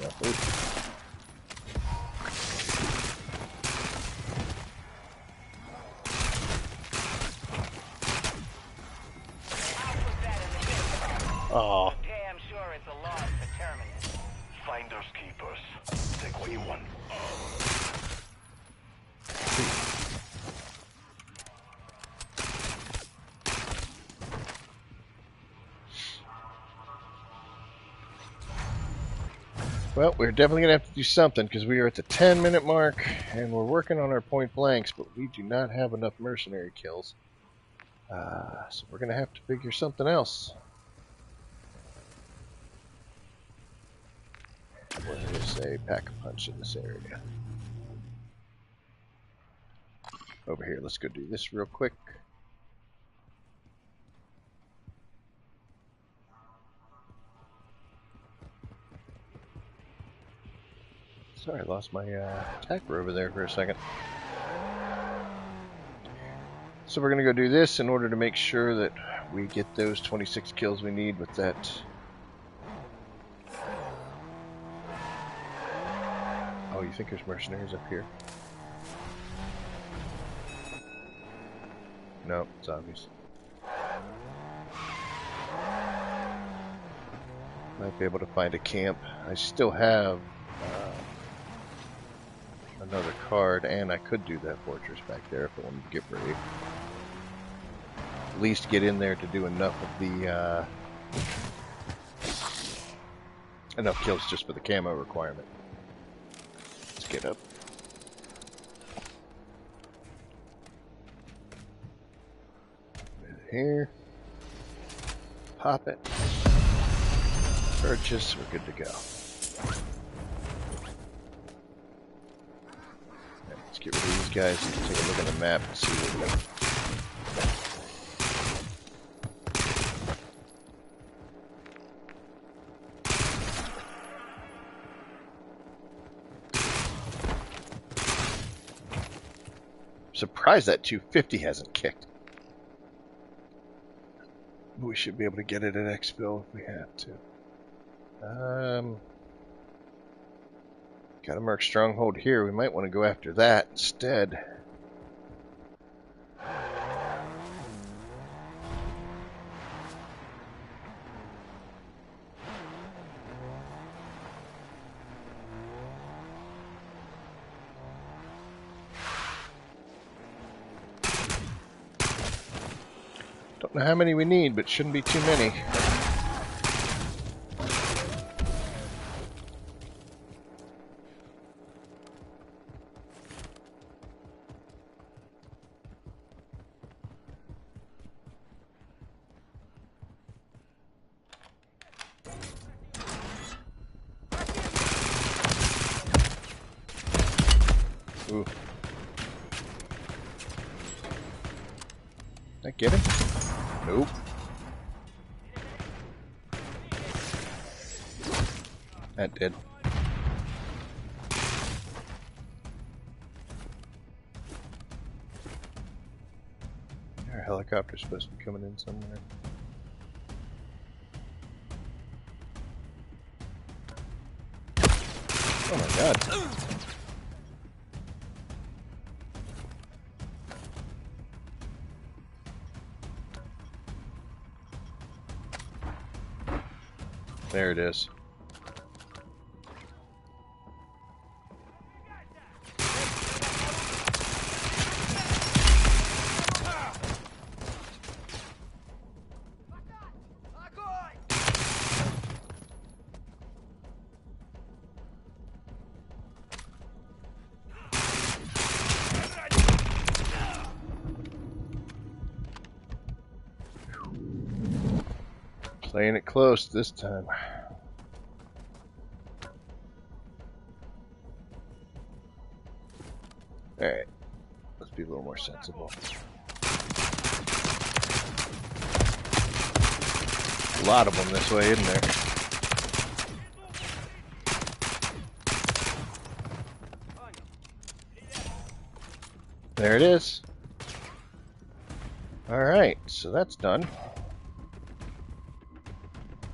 Oh. Damn sure it's a loss for Terminus. Finders keepers. Take what you want. Well, we're definitely going to have to do something because we are at the 10-minute mark and we're working on our point blanks, but we do not have enough mercenary kills. So we're going to have to figure something else. Where is a pack-a-punch in this area? Over here, let's go do this real quick. Sorry, I lost my attacker over there for a second. So we're going to go do this in order to make sure that we get those 26 kills we need with that. Oh, you think there's mercenaries up here? No, zombies. Might be able to find a camp. I still have another card, and I could do that fortress back there if I wanted to get brave. At least get in there to do enough of the enough kills just for the camo requirement. Let's get up. Here. Pop it. Purchase. We're good to go. Let's get rid of these guys and take a look at the map and see what we got. Surprised that 250 hasn't kicked. We should be able to get it at Exfil if we have to. Got a Merc Stronghold here. We might want to go after that instead. Don't know how many we need, but shouldn't be too many. Can't get him? Nope. That did. Our helicopter's supposed to be coming in somewhere. Oh my god. There it is. Playing it close this time. Alright, let's be a little more sensible. A lot of them this way, isn't there? There it is. Alright, so that's done.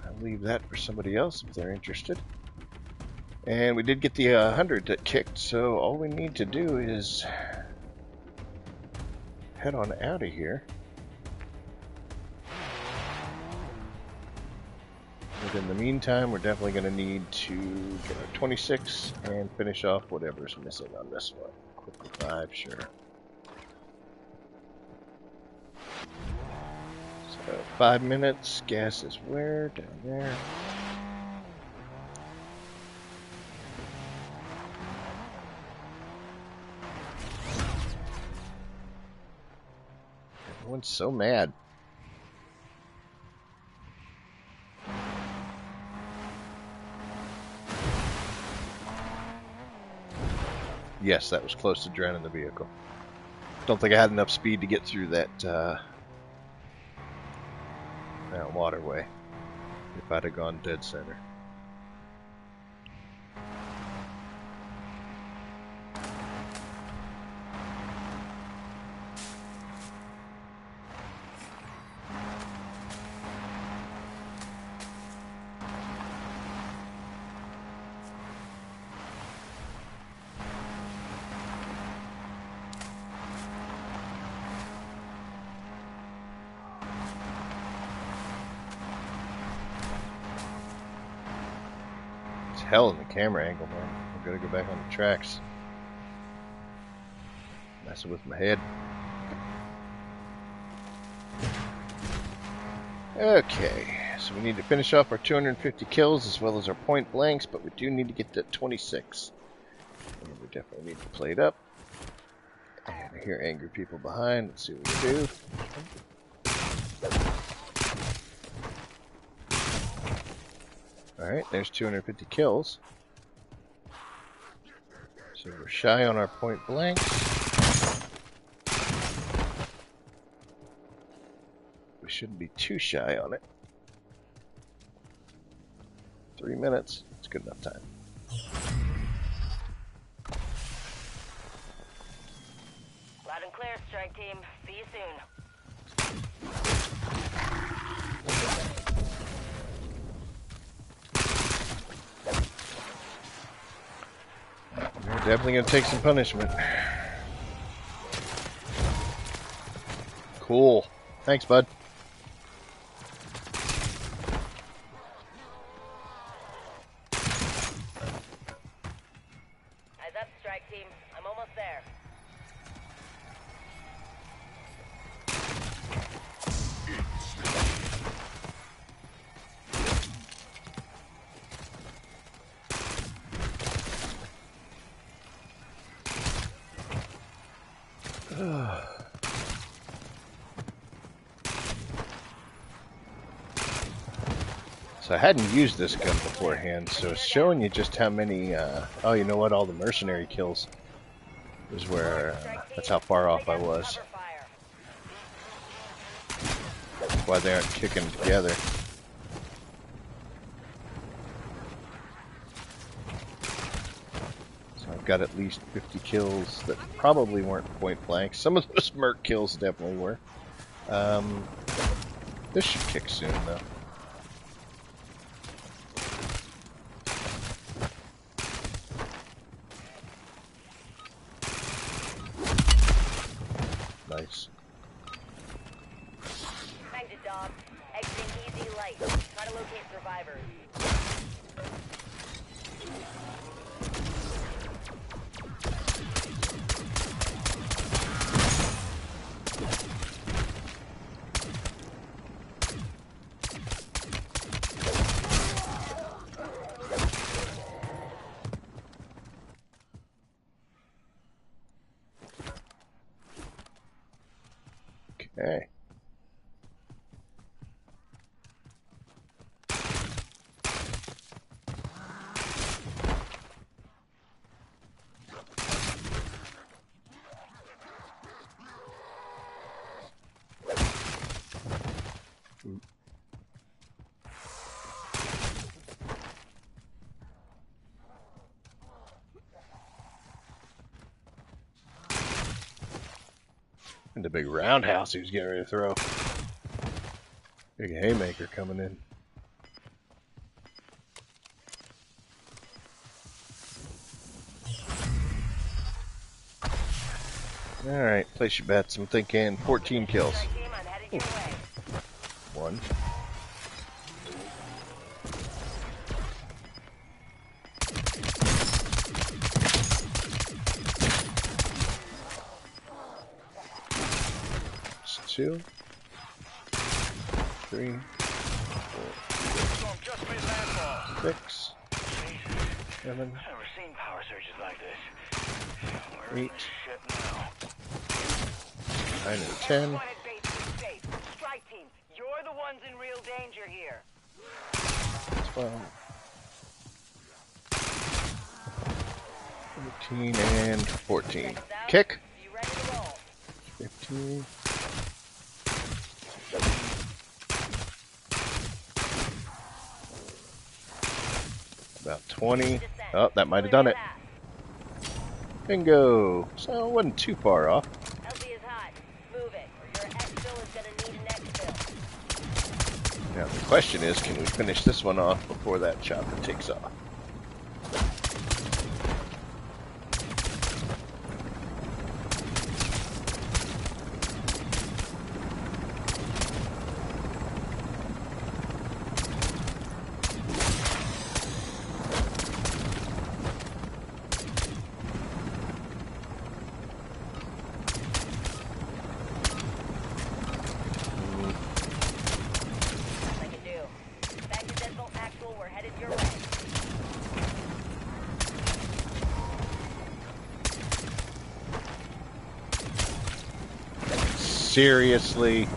I'll leave that for somebody else if they're interested. And we did get the 100 that kicked, so all we need to do is head on out of here. But in the meantime, we're definitely going to need to get our 26 and finish off whatever's missing on this one. Quickly 5, sure. So 5 minutes, gas is where? Down there. Everyone's so mad. Yes, that was close to drowning the vehicle. Don't think I had enough speed to get through that waterway if I'd have gone dead center. Hell in the camera angle, man. I've got to go back on the tracks. Messing with my head. Okay, so we need to finish off our 250 kills as well as our point blanks, but we do need to get to 26. And we definitely need to play it up. And I hear angry people behind. Let's see what we do. Alright, there's 250 kills. So we're shy on our point blanks. We shouldn't be too shy on it. 3 minutes, it's good enough time. Loud and clear, strike team. See you soon. We're definitely going to take some punishment. Cool. Thanks, bud. Eyes up, strike team. I'm almost there. So I hadn't used this gun beforehand, so it's showing you just how many, oh, you know what, all the mercenary kills is where, that's how far off I was. That's why they aren't kicking together. So I've got at least 50 kills that probably weren't point blank. Some of those merc kills definitely were. This should kick soon, though. Nice. Find it, dog. Exiting easy light. Try to locate survivors. Okay. And the big roundhouse he was getting ready to throw. Big haymaker coming in. Alright, place your bets. I'm thinking 14 kills. Strike team, I'm headed your way. 1. It's 2. 3. Just made landfall. 6. 7. I've never seen power surges like this. Where is 8. this shit now? 9 and 10. Everyone at base is safe. Strike team, you're the ones in real danger here. 12. 13 and 14. Seconds out. Kick. You ready to roll? 15. About 20. Oh, that might have done it. Bingo. So it wasn't too far off. LZ is hot. Move it, or your exfil is gonna need an exfil. Now the question is, can we finish this one off before that chopper takes off? I can do. Back to Dental Actual, we're headed your way. Seriously?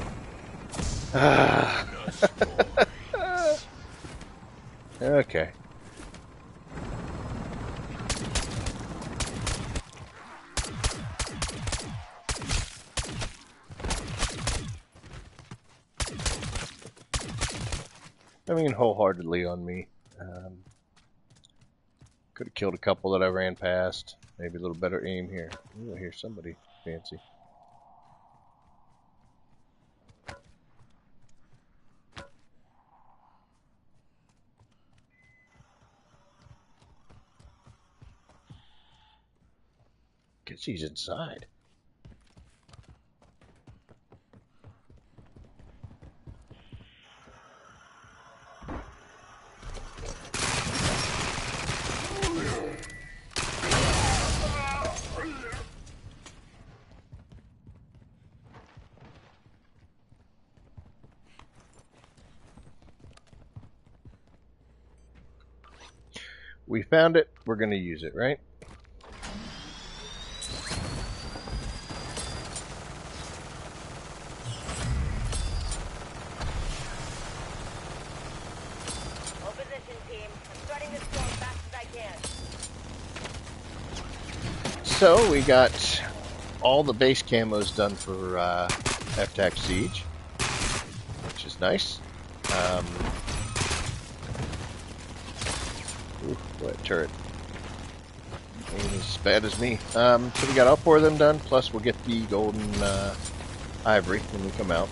Okay. I mean, wholeheartedly on me. Could have killed a couple that I ran past. Maybe a little better aim here. Ooh, I hear somebody fancy. Guess he's inside. We found it. We're going to use it, right? Hold position, team. I'm starting this storm fast as I can. So we got all the base camos done for FTAC Siege. which is nice. Ooh, what turret. Ain't as bad as me. So we got all 4 of them done, plus we'll get the golden ivory when we come out.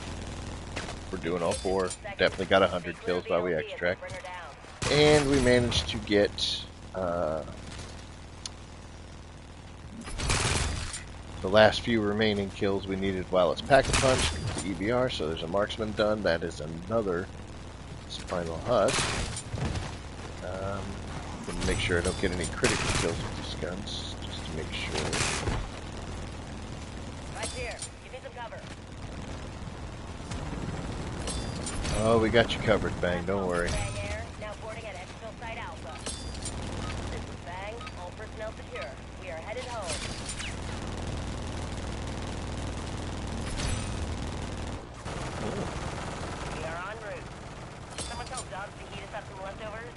We're doing all 4. Definitely got 100 kills while we extract. And we managed to get the last few remaining kills we needed while it's Pack-a-Punch, the EBR, so there's a marksman done. That is another spinal husk. Gonna make sure I don't get any critical kills with these guns, just to make sure. Right here. Give me some cover. Oh, we got you covered, Bang, don't worry. Bang Air, now boarding at Exfil Site Alpha. This is Bang, all personnel secure. We are headed home. We are en route. Someone tell Dogs to heat us up some leftovers.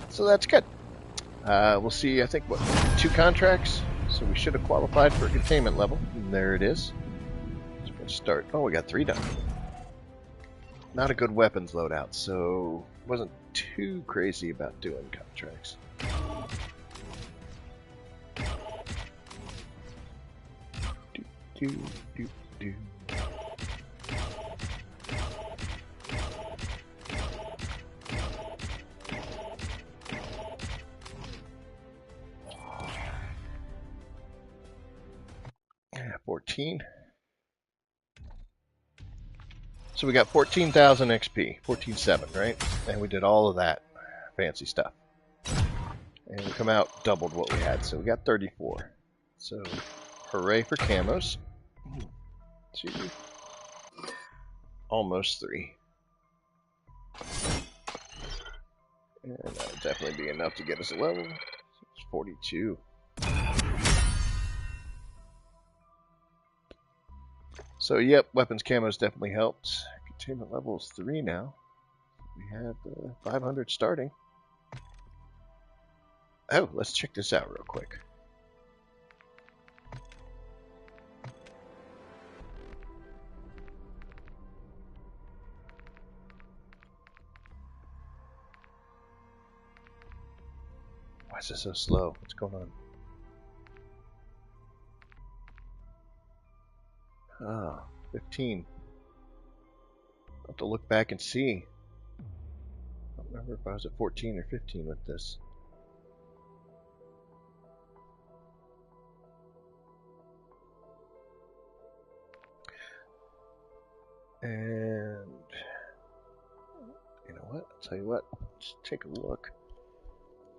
So that's good. We'll see, I think, what, 2 contracts? So we should have qualified for a containment level. And there it is. So we'll start. Oh, we got 3 done. Not a good weapons loadout, so wasn't too crazy about doing contracts. Do, do, do. Yeah, 14. So we got 14,000 XP, 14.7, right? And we did all of that fancy stuff. And we come out doubled what we had, so we got 34. So, hooray for camos. 2. Almost 3. And that'll definitely be enough to get us a level. So it's 42. So, yep, weapons camos definitely helped. Containment level is 3 now. We have 500 starting. Oh, let's check this out real quick. Why is this so slow? What's going on? Ah, 15. I'll have to look back and see. I don't remember if I was at 14 or 15 with this. And you know what? I'll tell you what. Let's take a look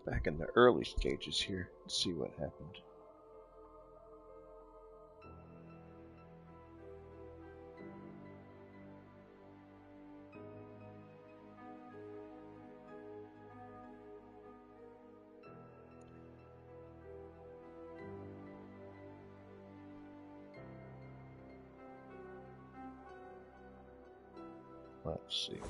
back in the early stages here and see what happened. Let's see.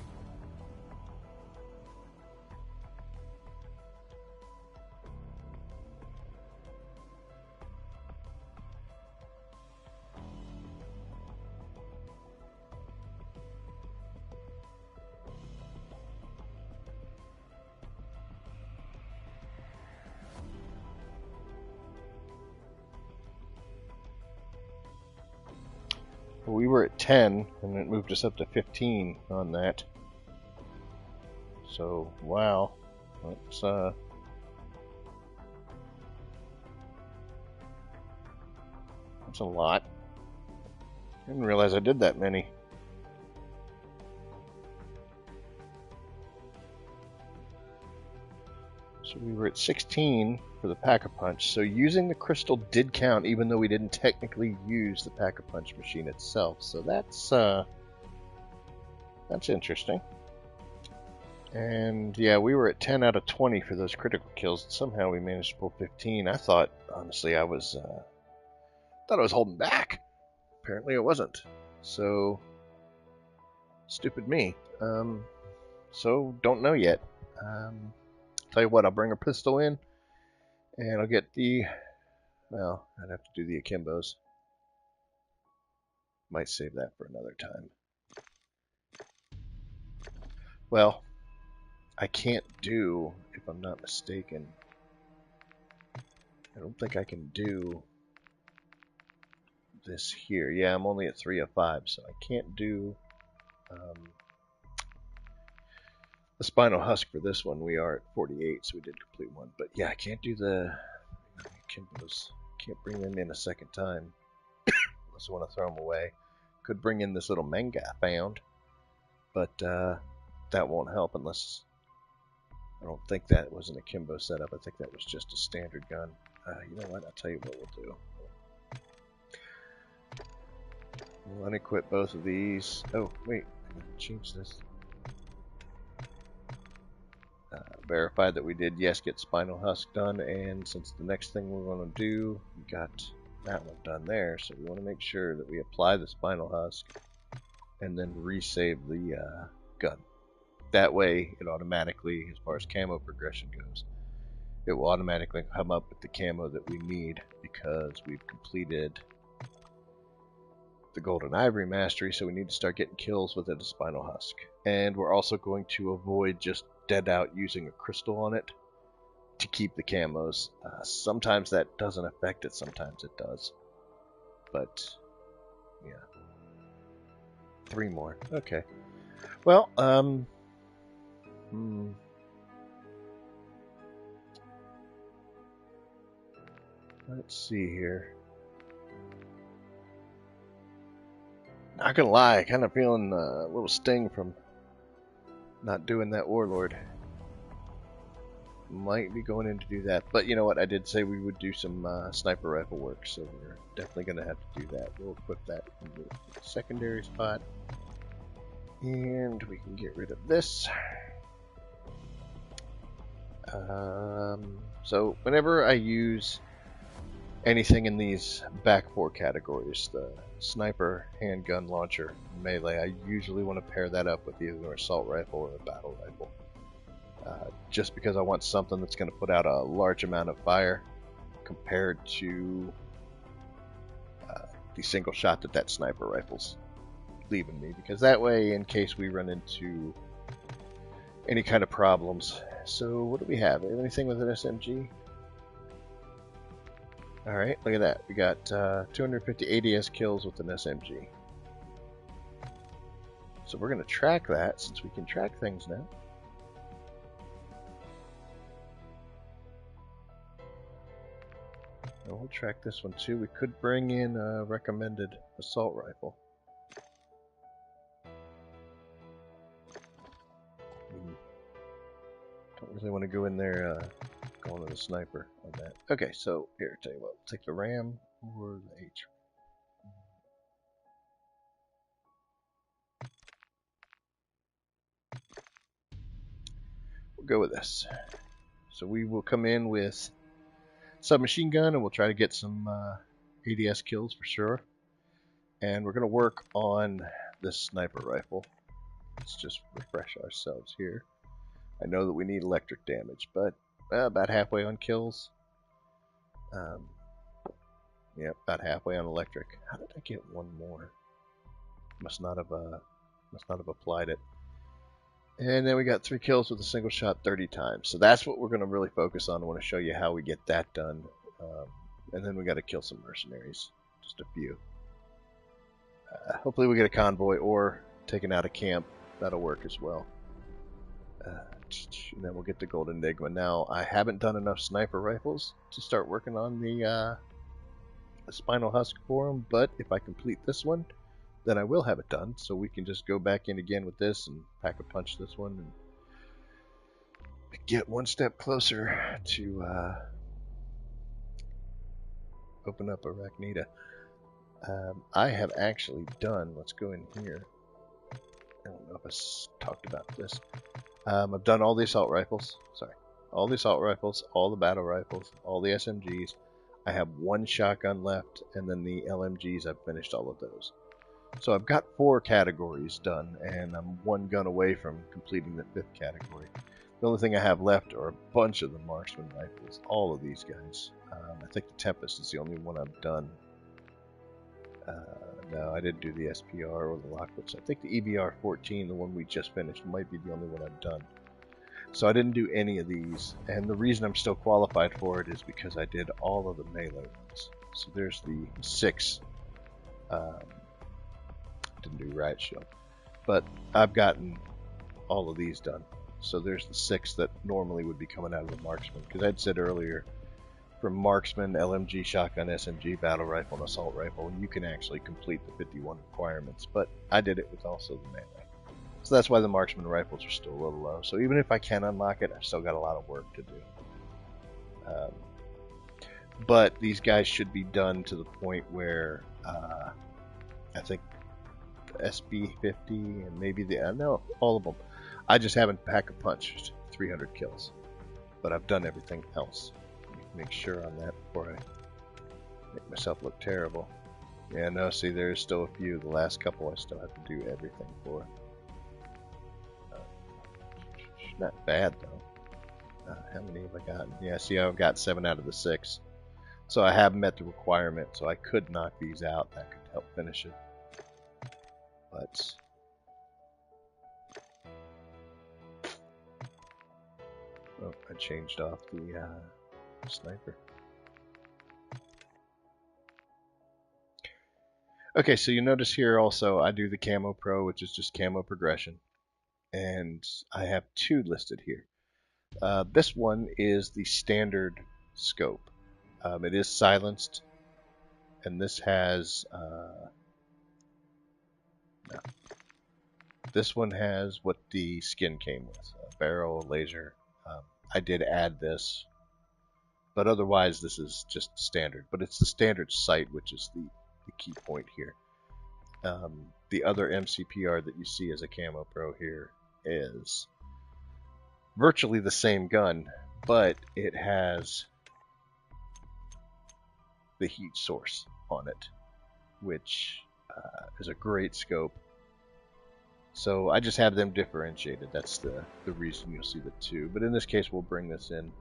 We were at 10, and it moved us up to 15 on that. So, wow. That's a lot. I didn't realize I did that many. So we were at 16 for the Pack-a-Punch. So using the crystal did count, even though we didn't technically use the Pack-a-Punch machine itself. So that's interesting. And yeah, we were at 10 out of 20 for those critical kills. Somehow we managed to pull 15. I thought, honestly, I was holding back. Apparently, it wasn't. So stupid me. So don't know yet. Tell you what, I'll bring a pistol in, and I'll get the, well, I'd have to do the akimbos. Might save that for another time. Well, I can't do, if I'm not mistaken, I don't think I can do this here. Yeah, I'm only at 3 of 5, so I can't do the Spinal Husk for this one. We are at 48, so we did complete one. But yeah, I can't do the Kimbos. Can't bring them in a second time unless I want to throw them away. Could bring in this little Menga I found, but that won't help unless... I don't think that was an akimbo setup. I think that was just a standard gun. You know what? I'll tell you what we'll do. We'll unequip both of these. Oh, wait. I need to change this. Verify that we did, yes, get Spinal Husk done. And since the next thing we're going to do, we got that one done there. So we want to make sure that we apply the Spinal Husk and then resave the gun. That way, it automatically, as far as camo progression goes, it will automatically come up with the camo that we need because we've completed the Golden Ivory Mastery, so we need to start getting kills with a Spinal Husk. And we're also going to avoid just dead out using a crystal on it to keep the camos. Sometimes that doesn't affect it, sometimes it does. But, yeah. 3 more. Okay. Well, let's see here. Not gonna lie, kind of feeling a little sting from not doing that Warlord. Might be going in to do that, but you know what? I did say we would do some sniper rifle work, so we're definitely gonna have to do that. We'll equip that in the secondary spot, and we can get rid of this. So whenever I use anything in these back 4 categories, the sniper, handgun, launcher, melee, I usually want to pair that up with either an assault rifle or a battle rifle. Just because I want something that's going to put out a large amount of fire compared to the single shot that sniper rifle's leaving me. Because that way, in case we run into any kind of problems. So what do we have? Anything with an SMG? Alright, look at that. We got 250 ADS kills with an SMG. So we're going to track that since we can track things now. And we'll track this one too. We could bring in a recommended assault rifle. Don't really want to go in there going to the sniper on that. Okay, so here, tell you what, we'll take the RAM or the H. We'll go with this. So we will come in with submachine gun and we'll try to get some ADS kills for sure. And we're going to work on this sniper rifle. Let's just refresh ourselves here. I know that we need electric damage, but about halfway on kills. Yeah, about halfway on electric. How did I get one more? Must not have applied it. And then we got 3 kills with a single shot 30 times. So that's what we're going to really focus on. I want to show you how we get that done. And then we got to kill some mercenaries. Just a few. Hopefully we get a convoy or taken out of camp. That'll work as well. And then we'll get the Golden Enigma. Now, I haven't done enough sniper rifles to start working on the Spinal Husk for them, but if I complete this one, then I will have it done. So we can just go back in again with this and pack a punch this one and get one step closer to open up Arachnida. I have actually done, let's go in here. I don't know if I talked about this. I've done all the assault rifles. Sorry. All the assault rifles, all the battle rifles, all the SMGs. I have 1 shotgun left, and then the LMGs, I've finished all of those. So I've got 4 categories done, and I'm 1 gun away from completing the 5th category. The only thing I have left are a bunch of the marksman rifles, all of these guys. I think the Tempest is the only one I've done No, I didn't do the SPR or the Lockwood. I think the EBR-14, the one we just finished, might be the only one I've done. So I didn't do any of these, and the reason I'm still qualified for it is because I did all of the melee ones. So there's the 6. Didn't do Riot Shield, but I've gotten all of these done. So there's the 6 that normally would be coming out of the Marksman, because I'd said earlier, from Marksman, LMG, Shotgun, SMG, Battle Rifle, and Assault Rifle, you can actually complete the 51 requirements, but I did it with also the melee. So that's why the Marksman rifles are still a little low. So even if I can unlock it, I've still got a lot of work to do. But these guys should be done to the point where I think SB50 and maybe no, all of them. I just haven't pack-a-punched 300 kills, but I've done everything else. Let me make sure on that before I make myself look terrible. Yeah, no, see, there's still a few. The last couple I still have to do everything for. Not bad though. How many have I gotten? Yeah, see, I've got 7 out of the 6. So I have met the requirement, so I could knock these out. That could help finish it. But oh, I changed off the sniper. Okay, so you notice here also I do the Camo Pro, which is just camo progression. And I have 2 listed here. This one is the standard scope. It is silenced, and this has no. This one has what the skin came with: a barrel, laser. I did add this, but otherwise this is just standard. But it's the standard sight, which is the key point here. The other MCPR that you see as a Camo Pro here is virtually the same gun, but it has the heat source on it, which is a great scope. So I just have them differentiated. That's the reason you'll see the 2. But in this case, we'll bring this in.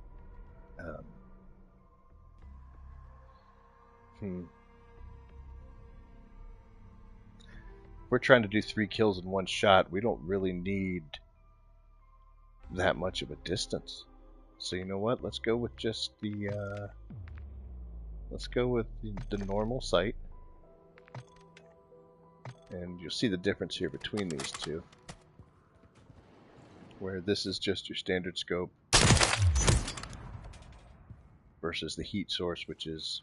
We're trying to do 3 kills in one shot. We don't really need that much of a distance. So you know what? Let's go with just the the normal sight. And you'll see the difference here between these 2. Where this is just your standard scope versus the heat source, which is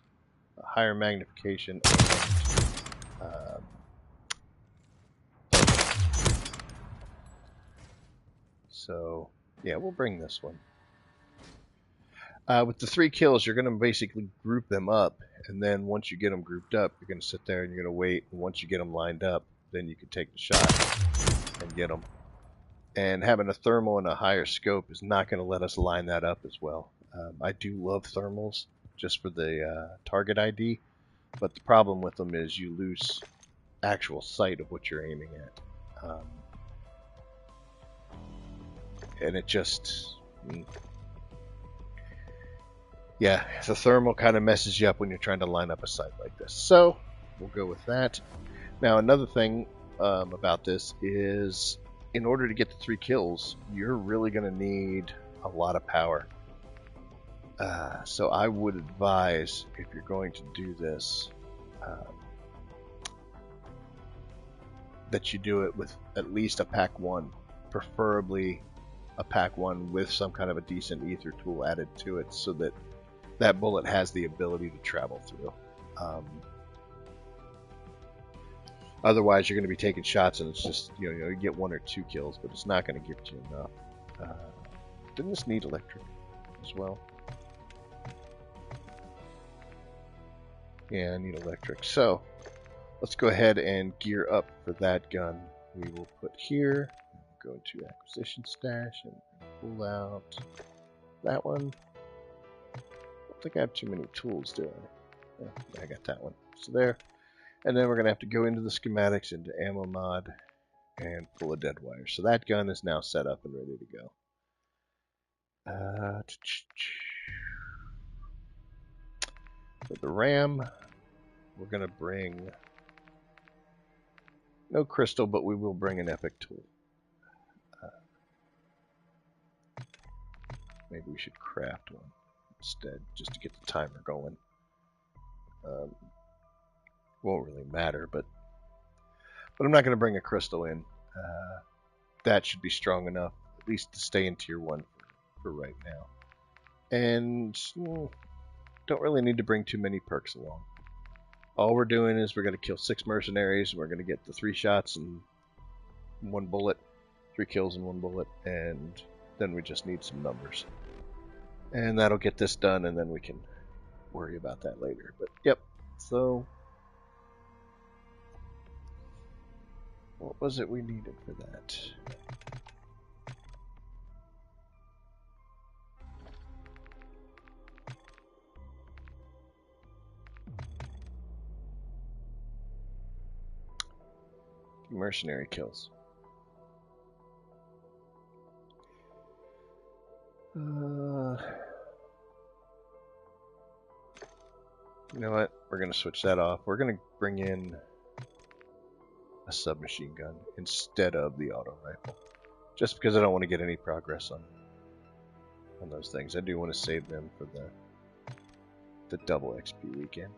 a higher magnification and so yeah, we'll bring this one. With the 3 kills, you're going to basically group them up, and then once you get them grouped up, you're going to sit there and you're going to wait, and once you get them lined up, then you can take the shot and get them. And having a thermal and a higher scope is not going to let us line that up as well. I do love thermals just for the target ID, but the problem with them is you lose actual sight of what you're aiming at. And it just... yeah, the thermal kind of messes you up when you're trying to line up a sight like this. So, we'll go with that. Now, another thing about this is, in order to get the 3 kills, you're really going to need a lot of power. So I would advise, if you're going to do this, that you do it with at least a Pac-1, preferably a Pac-1 with some kind of a decent ether tool added to it, so that that bullet has the ability to travel through. Otherwise, you're going to be taking shots, and it's just, you get 1 or 2 kills, but it's not going to give you enough. Didn't this need electric as well? Yeah, I need electric. So, let's go ahead and gear up for that gun. We will put here, go into acquisition stash, and pull out that one. I don't think I have too many tools, do I? Yeah, I got that one. So there. And then we're going to have to go into the schematics, into ammo mod, and pull a dead wire. So that gun is now set up and ready to go. For the RAM, we're going to bring No crystal, but we will bring an epic tool. Maybe we should craft one instead, just to get the timer going. Won't really matter, but I'm not going to bring a crystal in. That should be strong enough, at least to stay in tier 1 for right now. And don't really need to bring too many perks along. All we're doing is we're going to kill 6 mercenaries, and we're going to get the 3 shots and 1 bullet, 3 kills and 1 bullet, and then we just need some numbers. And that'll get this done, and then we can worry about that later. But yep, so what was it we needed for that? Mercenary kills. You know what? We're going to switch that off. We're going to bring in a submachine gun instead of the auto rifle. Just because I don't want to get any progress on those things. I do want to save them for the double XP weekend.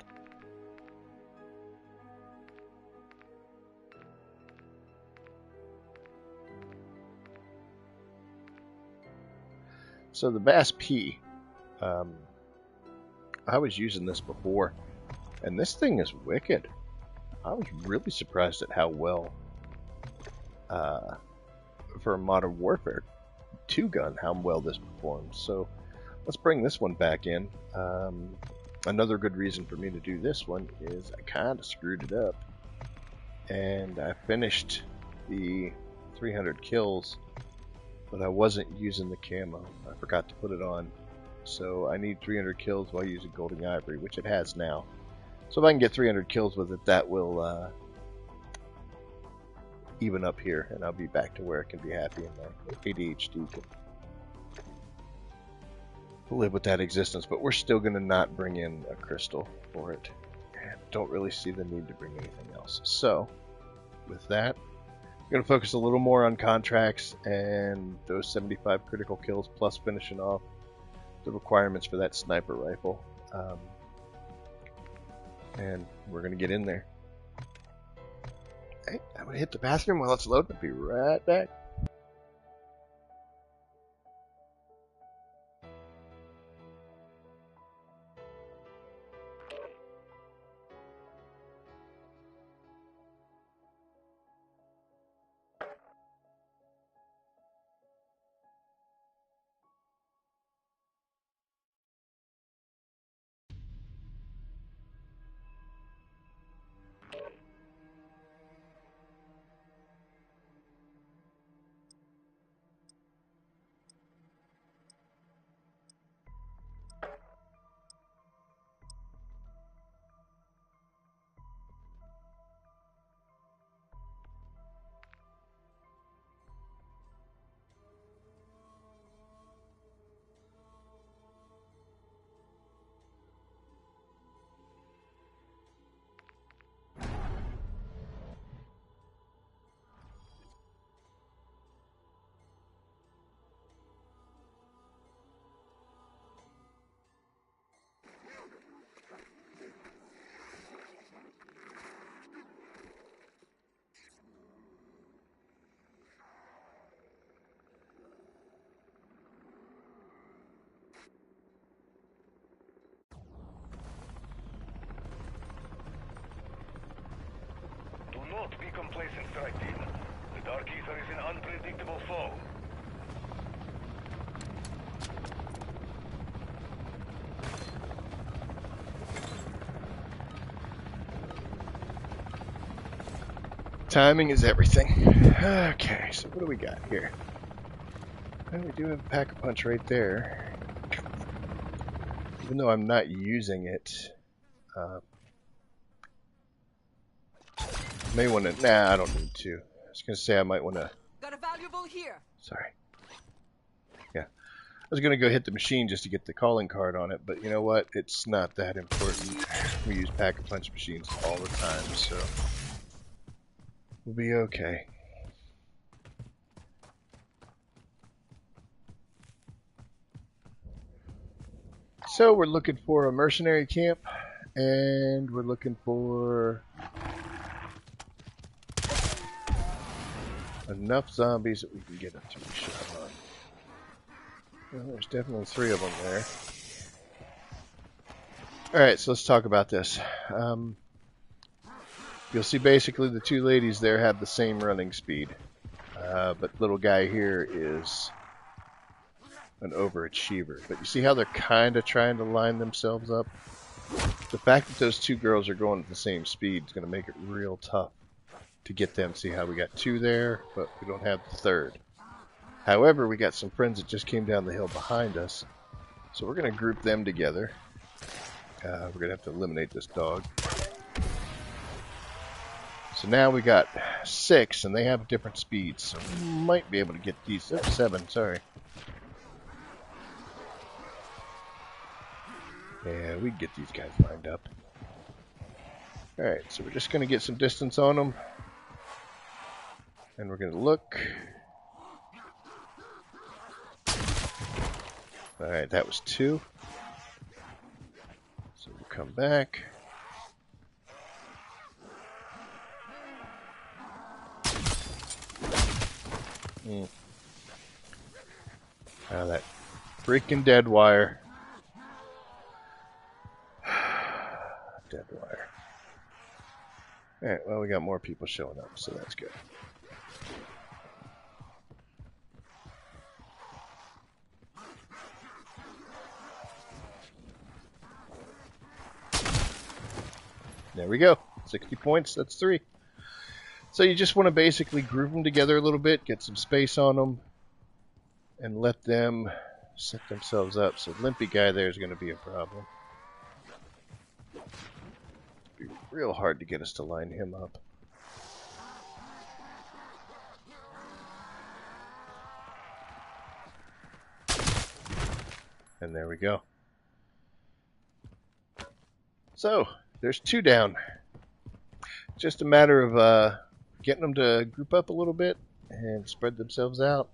So the Bass P, I was using this before, and this thing is wicked. I was really surprised at how well, for a Modern Warfare 2 gun, how well this performs. So let's bring this one back in. Another good reason for me to do this one is I kind of screwed it up, and I finished the 300 kills, but I wasn't using the camo. I forgot to put it on. So I need 300 kills while using Golden Ivory, which it has now. So if I can get 300 kills with it, that will even up here, and I'll be back to where I can be happy, and my ADHD can live with that existence. But we're still going to not bring in a crystal for it. And don't really see the need to bring anything else. So with that, I'm going to focus a little more on contracts and those 75 critical kills, plus finishing off the requirements for that sniper rifle. And we're going to get in there. Hey, I'm going to hit the bathroom while it's loading. I'll be right back. Not be complacent, Strike Team. The Dark Ether is an unpredictable foe. Timing is everything. Okay, so what do we got here? Well, we do have a Pack-a-Punch right there. Even though I'm not using it, may want to. Nah, I don't need to. I was gonna say I might want to. Got a valuable here. Sorry. Yeah, I was gonna go hit the machine just to get the calling card on it, but you know what? It's not that important. We use Pack-a-Punch machines all the time, so We'll be okay. So we're looking for a mercenary camp, and we're looking for enough zombies that we can get a 2-shot on. Well, there's definitely 3 of them there. Alright, so let's talk about this. You'll see basically the 2 ladies there have the same running speed. But little guy here is an overachiever. But you see how they're kind of trying to line themselves up? The fact that those 2 girls are going at the same speed is going to make it real tough to get them. See how we got 2 there, but we don't have the 3rd. However, we got some friends that just came down the hill behind us. So we're going to group them together. We're going to have to eliminate this dog. So now we got 6, and they have different speeds. So we might be able to get these. 7, sorry. Yeah, we can get these guys lined up. Alright, so we're just going to get some distance on them. And we're going to look. Alright, that was 2. So we'll come back. That freaking dead wire. Dead wire. Alright, well, we got more people showing up, so that's good. There we go. 60 points, that's 3. So you just want to basically group them together a little bit, get some space on them, and let them set themselves up. So limpy guy there is going to be a problem. It'll be real hard to get us to line him up. And there we go. So, there's 2 down. Just a matter of getting them to group up a little bit and spread themselves out.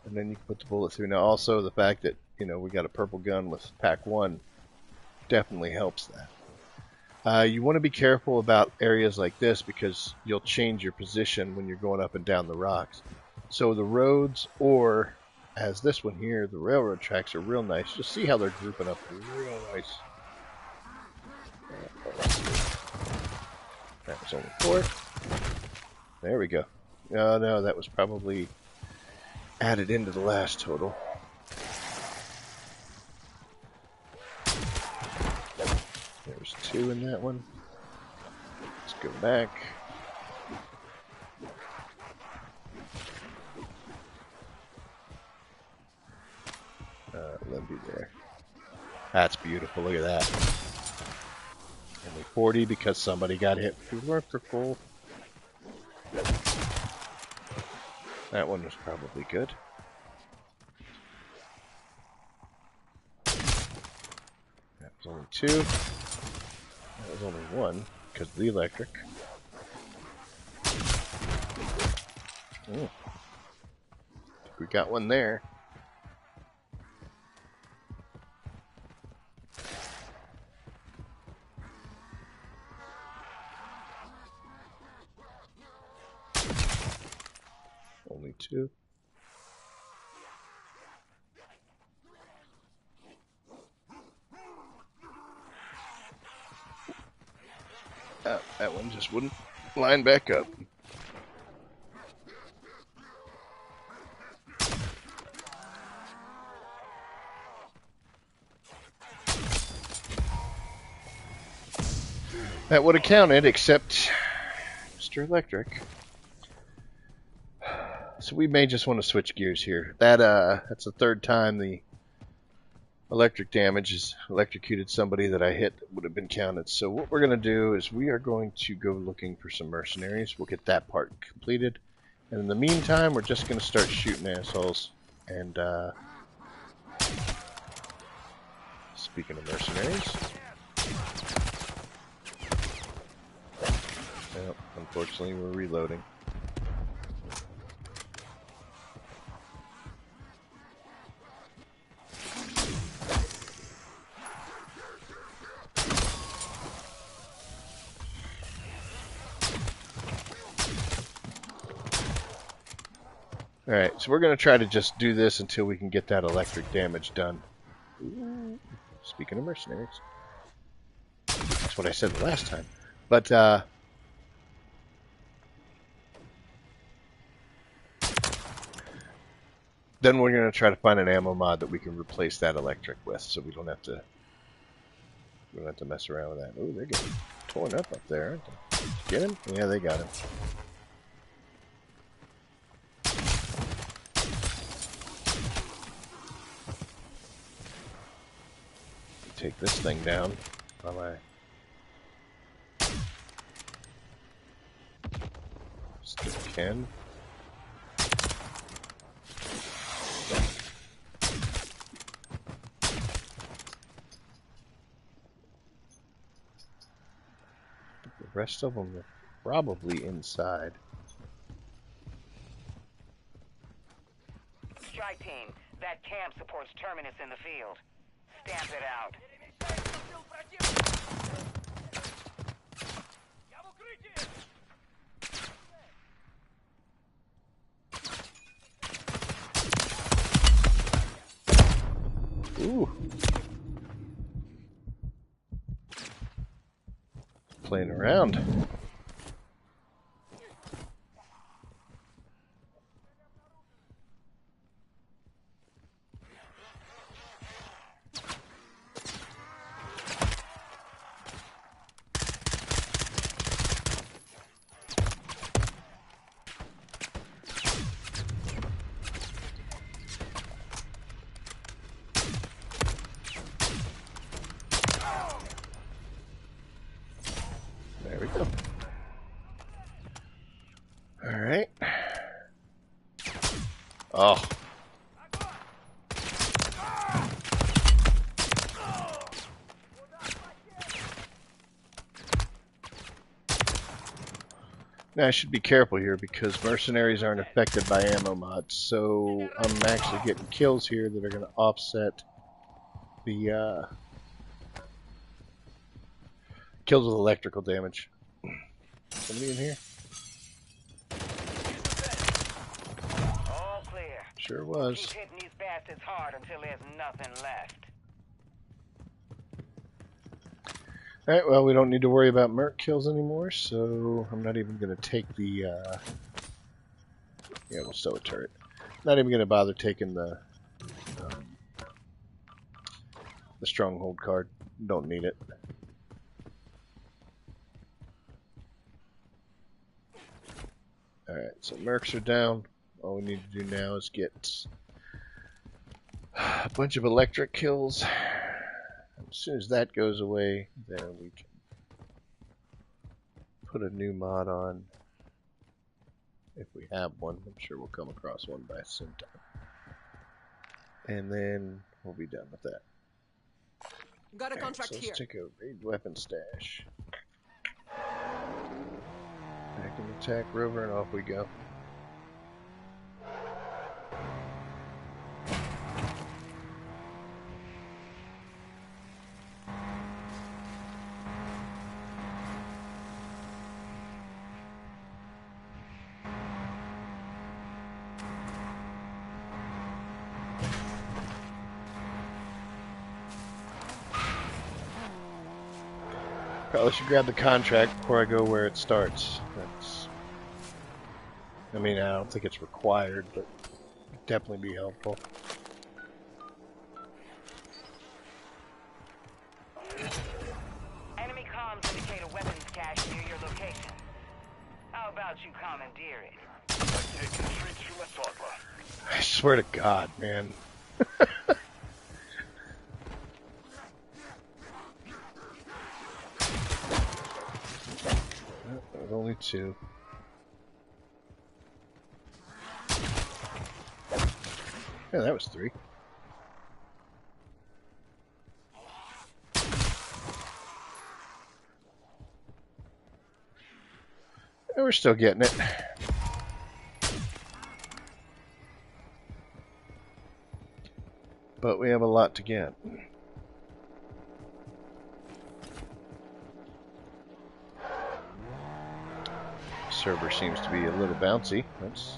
And then you can put the bullet through. Now also the fact that, you know, we got a purple gun with pack 1 definitely helps that. You want to be careful about areas like this because you'll change your position when you're going up and down the rocks. So the roads, or as this one here, the railroad tracks are real nice. Just see how they're grouping up real nice. That was only 4. There we go. Oh no, that was probably added into the last total. There's 2 in that one. Let's go back. Limpy there. That's beautiful. Look at that. Only 40 because somebody got hit with electrical. That one was probably good. That was only 2. That was only 1 because of the electric. We got one there. Only 2. Oh, that one just wouldn't line back up. That would have counted, except Mr. Electric. So we may just want to switch gears here. That's the 3rd time the electric damage has electrocuted somebody that I hit that would have been counted. So what we're going to do is we are going to go looking for some mercenaries. We'll get that part completed. And in the meantime, we're just going to start shooting assholes. And speaking of mercenaries, Well, unfortunately, we're reloading. Alright, so we're going to try to just do this until we can get that electric damage done. Ooh, speaking of mercenaries. That's what I said the last time. But, then we're going to try to find an ammo mod that we can replace that electric with, so we don't have to mess around with that. Ooh, they're getting torn up there, aren't they? Get him? Yeah, they got him. Take this thing down while I still can. The rest of them are probably inside. Strike team, that camp supports Terminus in the field. Stamp it out. Ooh. Playing around. There we go. Alright. Oh. Now I should be careful here because mercenaries aren't affected by ammo mods, so I'm actually getting kills here that are going to offset the kills with electrical damage. Somebody in here? All clear. Sure was. Keep hitting these bastards hard until there's nothing left. Alright, well, we don't need to worry about merc kills anymore, so I'm not even going to take the, yeah, we'll stow a turret. Not even going to bother taking the stronghold card. Don't need it. Alright, so mercs are down. All we need to do now is get a bunch of electric kills. As soon as that goes away, then we can put a new mod on. If we have one, I'm sure we'll come across one by some time. And then we'll be done with that. Got a Alright, contract so here. let's take a raid weapon stash. Back in attack rover and off we go. Probably should grab the contract before I go where it starts. I mean, I don't think it's required, but it'd definitely be helpful. Enemy comms indicate a weapons cache near your location. How about you commandeer it? Taking the streets through my toddler. I swear to God, man. There's only two. Yeah, that was three. we're still getting it. But we have a lot to get. Server seems to be a little bouncy. That's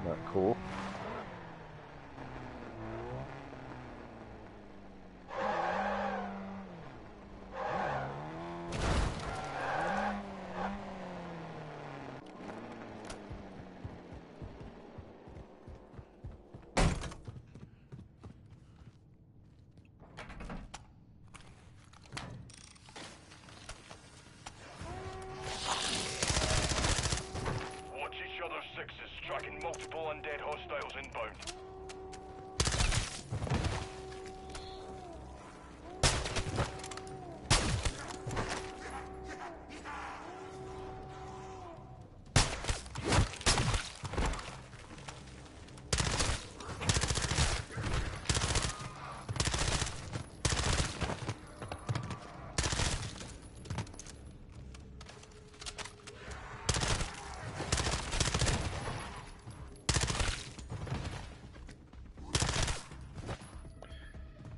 not cool. Tracking multiple undead hostiles inbound.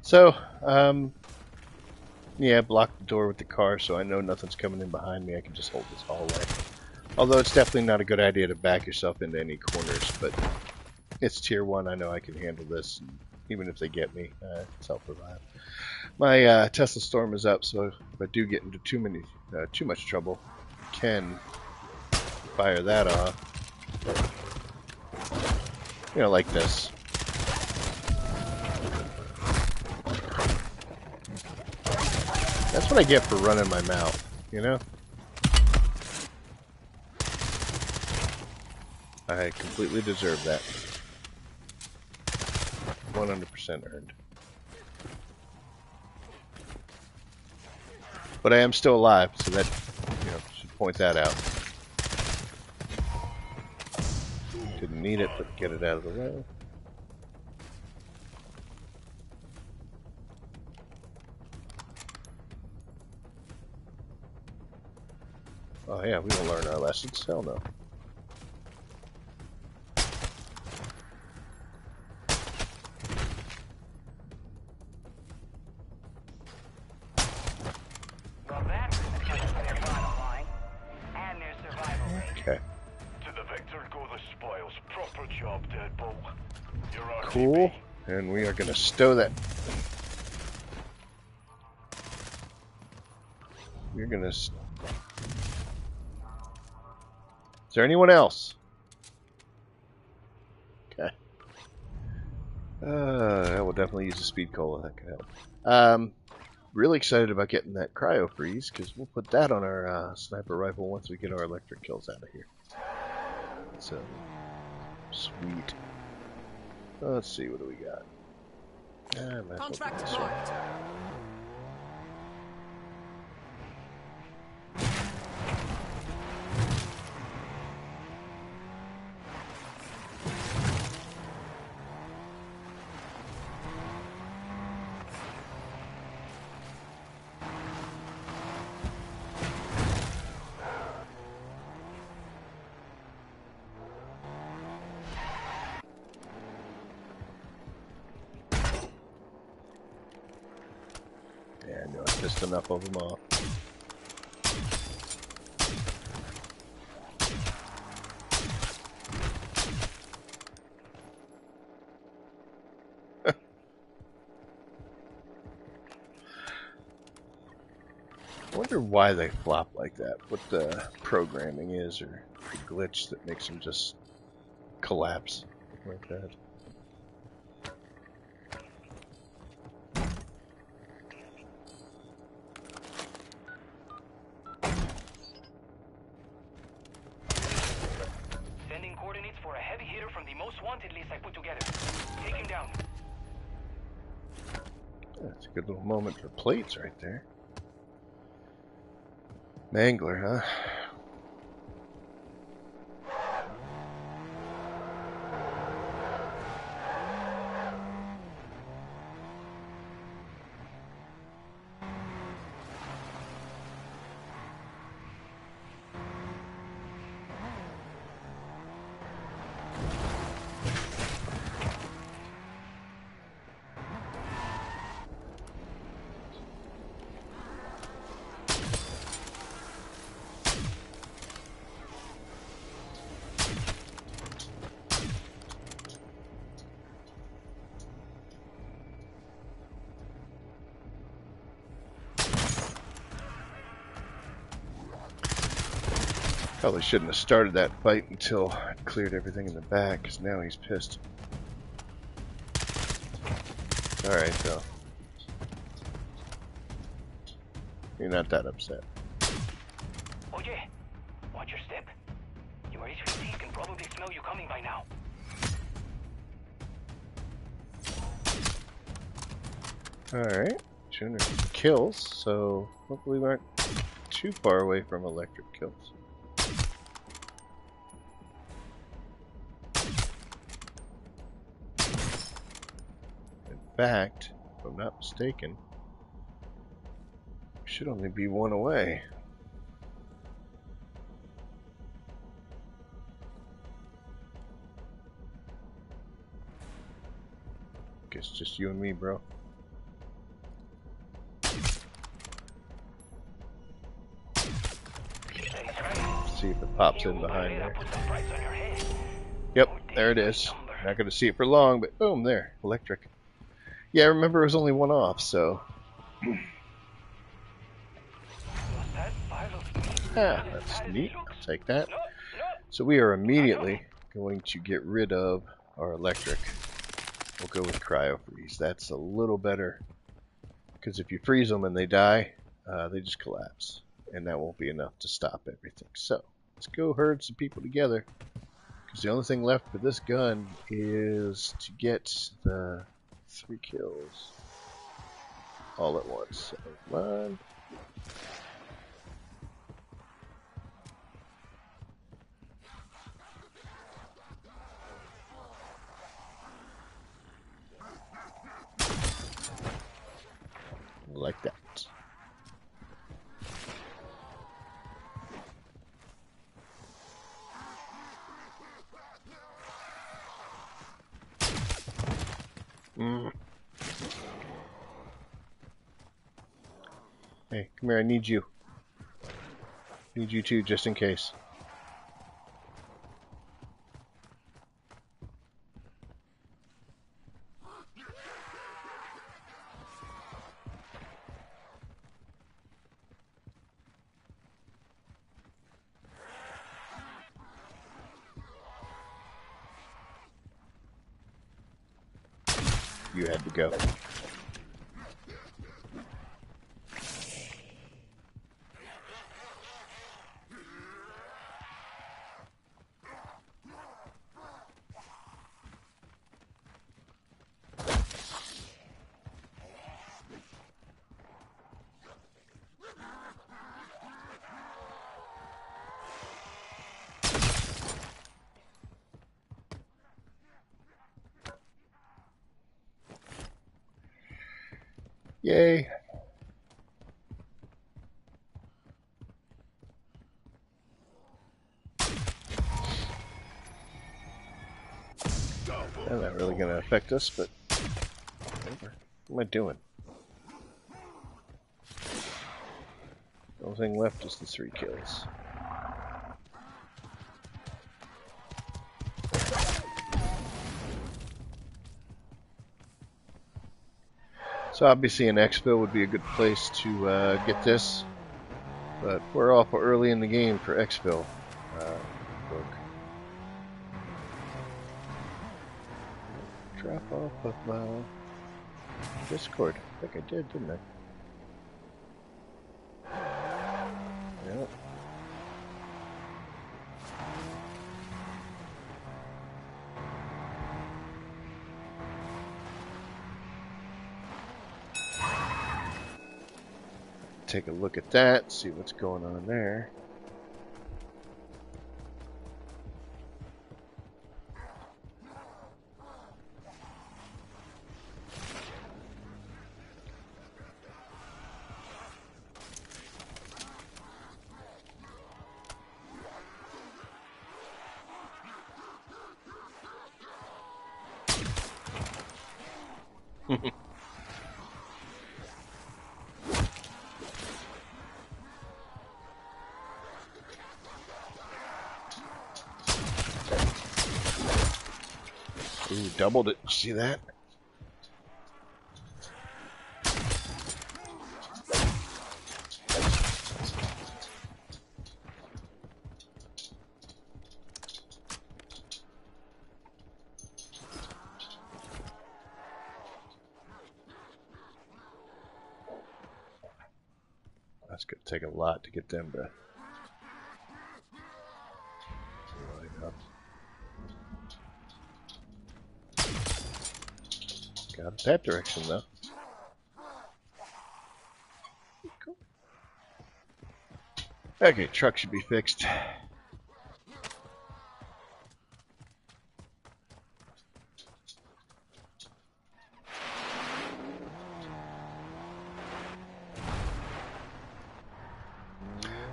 So, yeah, block the door with the car so I know nothing's coming in behind me. I can just hold this hallway. Although it's definitely not a good idea to back yourself into any corners, but it's tier 1. I know I can handle this. Even if they get me, self-revive. My Tesla Storm is up, so if I do get into too much trouble, I can fire that off. You know, like this. That's what I get for running my mouth, you know? I completely deserve that. 100% earned. But I am still alive, so that, you know, should point that out. Didn't need it, but get it out of the way. Oh yeah, we don't learn our lessons. Hell no. Well, that's gonna cut into their bottom line and their survival rate. Okay. To the victor go the spoils. Proper job, Deadbolt. You're RTB. Cool. And we are gonna stow that. We're gonna. Is there anyone else? Okay. I will definitely use a speed cola. That could help. Really excited about getting that cryo freeze because we'll put that on our sniper rifle once we get our electric kills out of here. So sweet. Let's see, what do we got? Contract marked. Yeah, I know I pissed enough of them off. I wonder why they flop like that, what the programming is, or the glitch that makes them just collapse like that. Sending coordinates for a heavy hitter from the most wanted list I put together. Take him down. That's a good little moment for plates right there. Mangler, huh? Probably shouldn't have started that fight until I cleared everything in the back, because now he's pissed. Alright, though. You're not that upset. Oye, watch your step. Your HVT can probably smell you coming by now. Alright. 200 kills, so hopefully we aren't too far away from electric kills. In fact, if I'm not mistaken, we should only be one away. Guess just you and me, bro. See if it pops in behind there. Yep, there it is. Not going to see it for long, but boom, there, electric. Yeah, remember it was only one off, so. That's neat. I'll take that. So we are immediately going to get rid of our electric. We'll go with cryo freeze. That's a little better, because if you freeze them and they die, they just collapse. And that won't be enough to stop everything. So, let's go herd some people together. Because the only thing left for this gun is to get the 3 kills all at once. So, come on. Like that. Hey, come here, I need you. Need you too, just in case. You had to go. Yay. Well, not really going to affect us, but whatever. What am I doing? The only thing left is the 3 kills. So obviously an exfil would be a good place to get this, but we're awful early in the game for exfil. Look. Drop off of my Discord. I think I did, didn't I? Yep. Take a look at that, see what's going on there. Ooh, doubled it. See that? going to take a lot to get them to line up. Got it that direction though. Cool. Okay, truck should be fixed.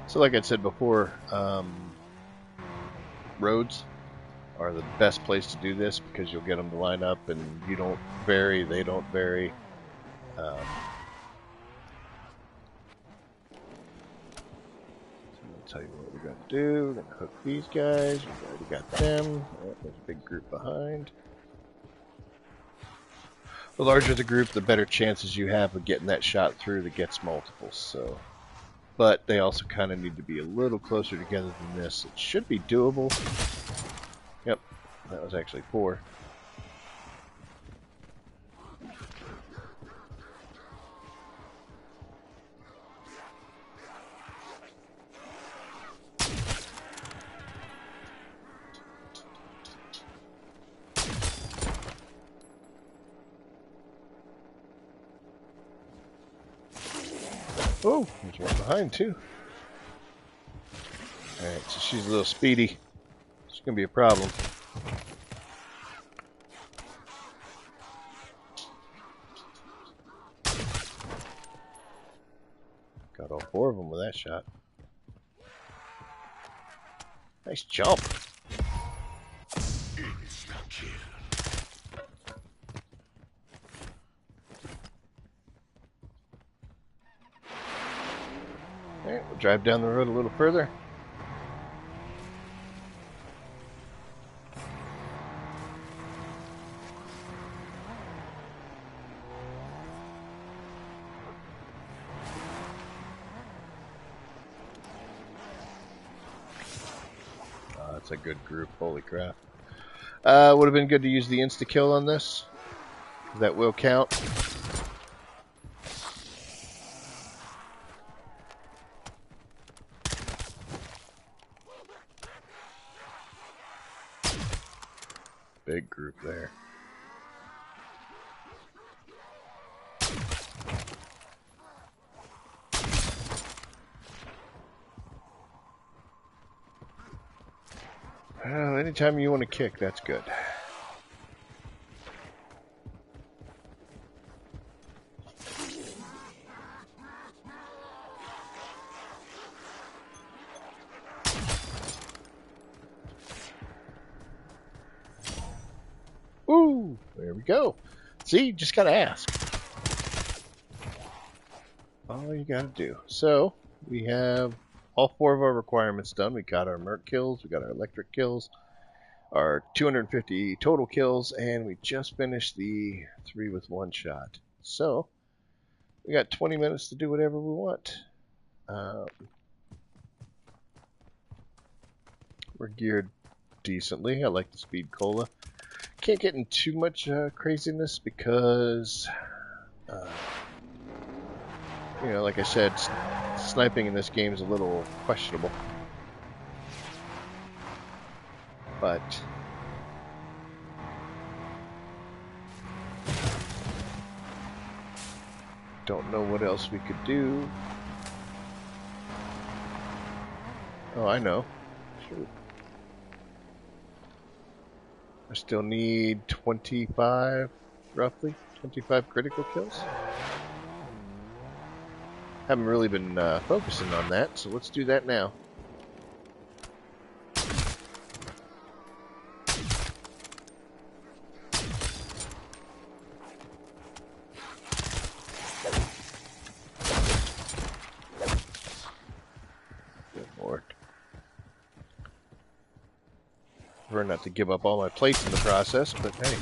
So like I said before, roads are the best place to do this because you'll get them to line up and you don't vary, they don't vary. So I'm going to tell you what we're going to do. We're going to hook these guys. We've already got them. Oh, there's a big group behind. The larger the group, the better chances you have of getting that shot through that gets multiples. So, but they also kind of need to be a little closer together than this. It should be doable. Yep, that was actually 4. Oh, there's one behind too. Alright, so she's a little speedy. It's going to be a problem. Got all 4 of them with that shot. Nice jump. Alright, we'll drive down the road a little further. That's a good group, holy crap. Would have been good to use the insta-kill on this. That will count. Big group there. Well, anytime you want to kick, that's good. Ooh, there we go. See, just gotta ask. All you gotta do. So, we have all 4 of our requirements done. We got our Merc kills, we got our electric kills, our 250 total kills, and we just finished the 3 with 1 shot. So, we got 20 minutes to do whatever we want. We're geared decently. I like the speed cola. Can't get in too much craziness because, you know, like I said, sniping in this game is a little questionable. But don't know what else we could do. Oh, I know. Shoot. I still need 25, roughly, 25 critical kills. Haven't really been focusing on that, so let's do that now. Good Lord. Prefer not to give up all my plates in the process, but hey.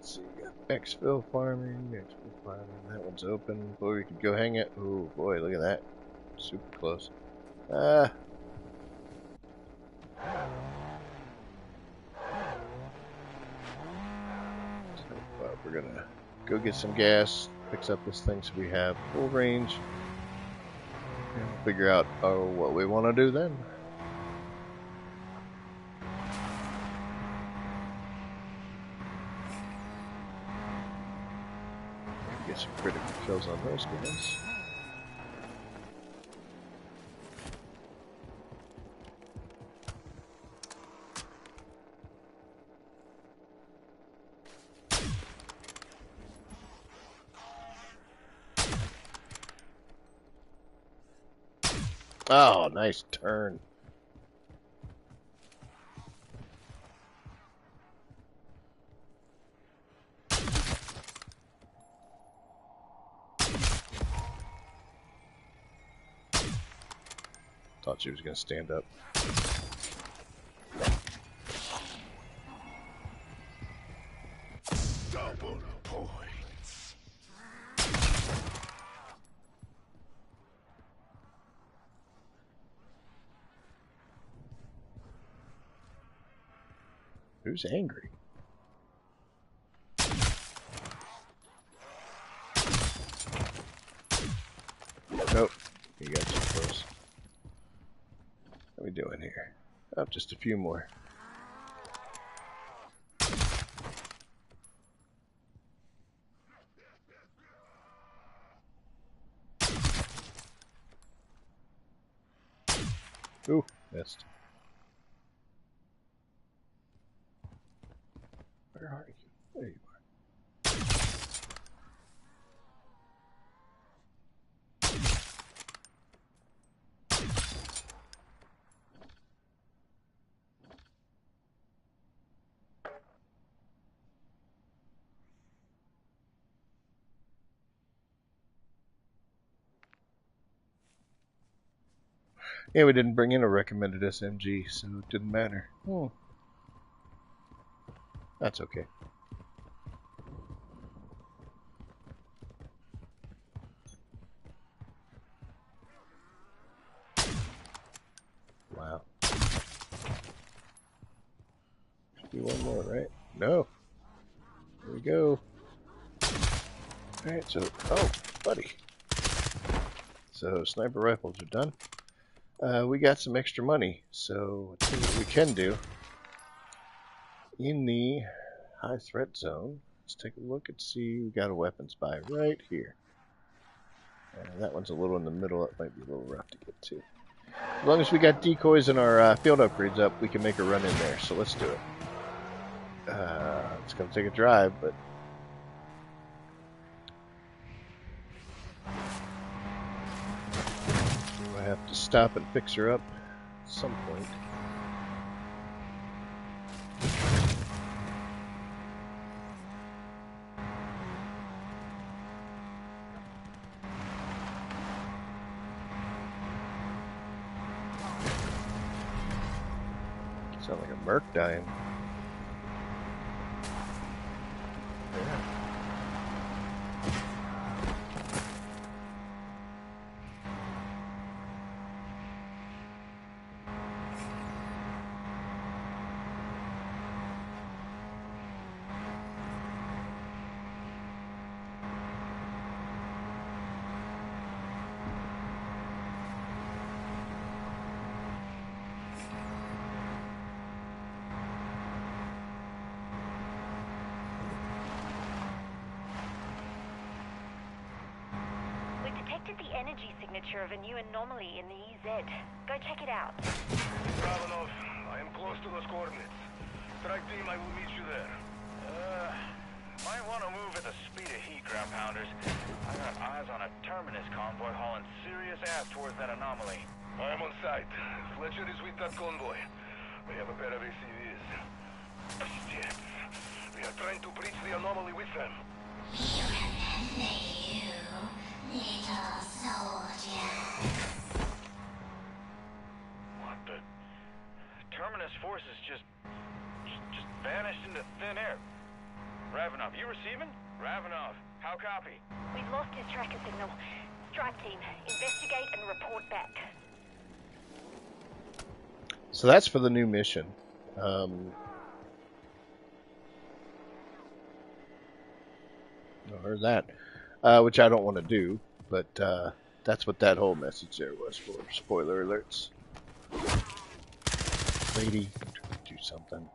let's see. We got Exfil farming, That one's open. Boy, we could go hang it. Oh boy, look at that. Super close. Ah. So, we're gonna go get some gas, fix up this thing so we have full range, and figure out what we want to do then. Get some critical kills on those guys. Oh, nice turn. Thought she was going to stand up. Double points. Who's angry? Nope. You got too close. What are we doing here? Oh, just a few more. Ooh, missed. Where are you? There you are. Yeah, we didn't bring in a recommended SMG, so it didn't matter. That's okay. Wow. Should be one more, right? No. Here we go. Alright, so... Oh, buddy. So, sniper rifles are done. We got some extra money, so let's see what we can do. In the high threat zone, let's take a look and see. We got a weapons buy right here. That one's a little in the middle. It might be a little rough to get to. As long as we got decoys and our field upgrades up, we can make a run in there. So let's do it. It's going to take a drive, but... I have to stop and fix her up at some point. Sound like a merc dying. The energy signature of a new anomaly in the EZ. Go check it out. Ravenov, I am close to those coordinates. Strike team, I will meet you there. Might want to move at the speed of heat, ground pounders. I got eyes on a Terminus convoy hauling serious ass towards that anomaly. I am on site. Fletcher is with that convoy. They have a pair of ACVs. Shit. We are trying to breach the anomaly with them. Little soldier. What the? Terminus forces just vanished into thin air. Ravenov, You receiving? Ravenov, how copy? We've lost his tracker signal. Strike team, investigate and report back. So that's for the new mission. I heard that, which I don't want to do, but that's what that whole message there was for. Spoiler alerts. Lady, do something.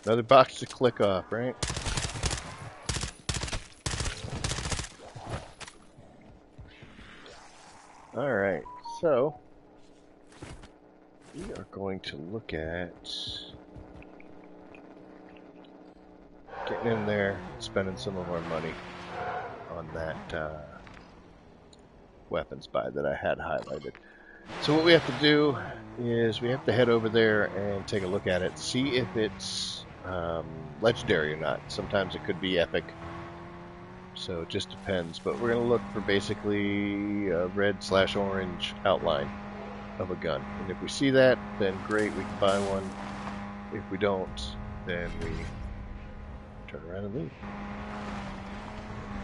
Another box to click off, right? All right, so we are going to look at getting in there, spending some of our money on that weapons buy that I had highlighted. So what we have to do is we have to head over there and take a look at it, see if it's legendary or not. Sometimes it could be epic, so it just depends. But we're going to look for basically a red/orange outline of a gun. And if we see that, then great, we can buy one. If we don't, then we turn around and leave.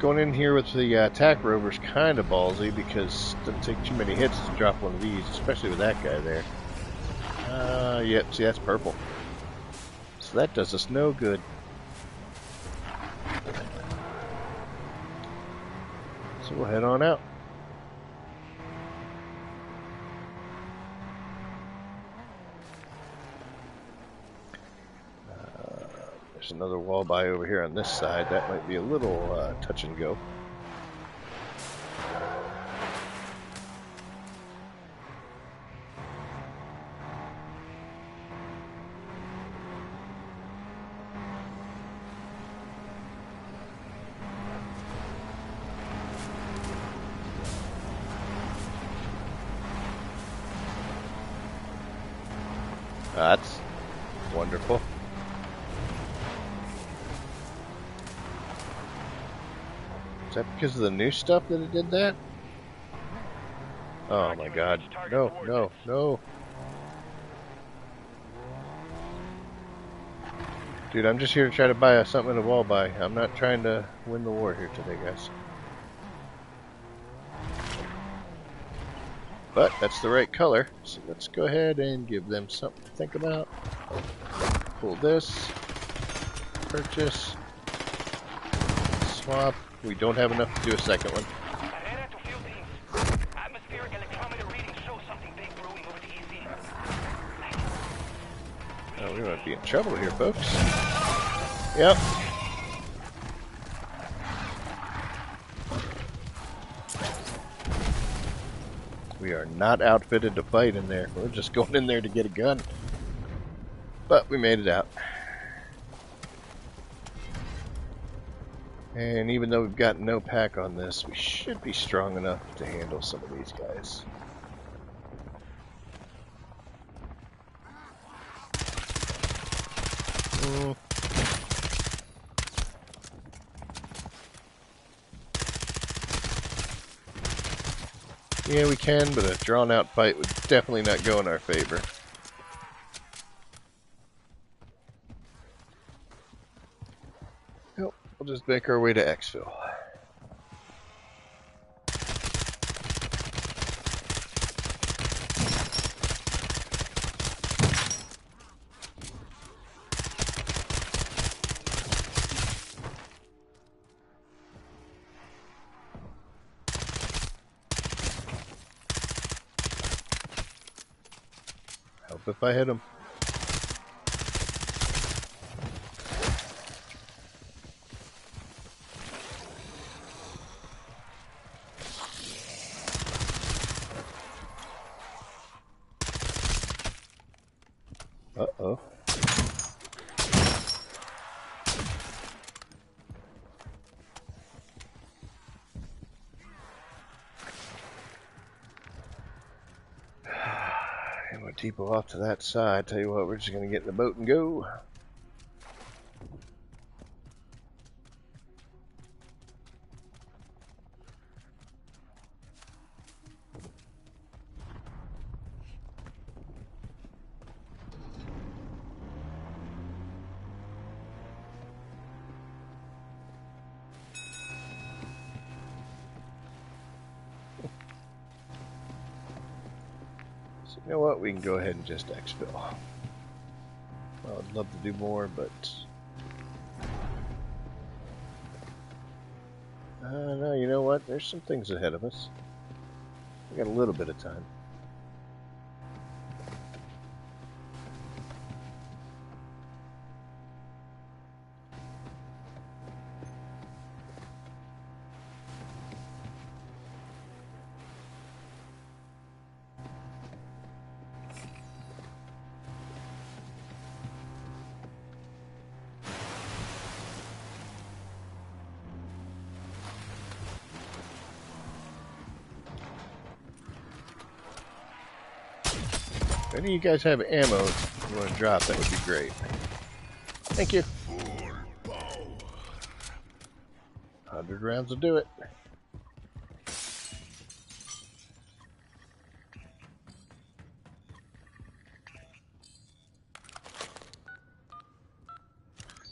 Going in here with the attack rover is kind of ballsy because it doesn't take too many hits to drop one of these, especially with that guy there. Yep, see, that's purple. So that does us no good. So we'll head on out. There's another wall by over here on this side. That might be a little touch and go. That's wonderful. Is that because of the new stuff that it did that? Oh my god. No, no, no. Dude, I'm just here to try to buy something in a wall buy. I'm not trying to win the war here today, guys. But that's the right color, so let's go ahead and give them something to think about. Pull this. Purchase. Swap. We don't have enough to do a second one. I ran out to field teams. Atmospheric electrometer readings show something big brewing over the EZ. Oh, we might be in trouble here, folks. Yep. We are not outfitted to fight in there. We're just going in there to get a gun. But we made it out. And even though we've got no pack on this, we should be strong enough to handle some of these guys. Yeah, we can, but a drawn-out fight would definitely not go in our favor. Nope, we'll just make our way to Exfil. Help if I hit him. Uh-oh. And we'll depot off to that side. Tell you what, we're just going to get in the boat and go. So you know what? We can go ahead and just exfil. Well, I'd love to do more, but no. You know what? There's some things ahead of us. We got a little bit of time. If any of you guys have ammo you want to drop, that would be great. Thank you. 100 rounds will do it.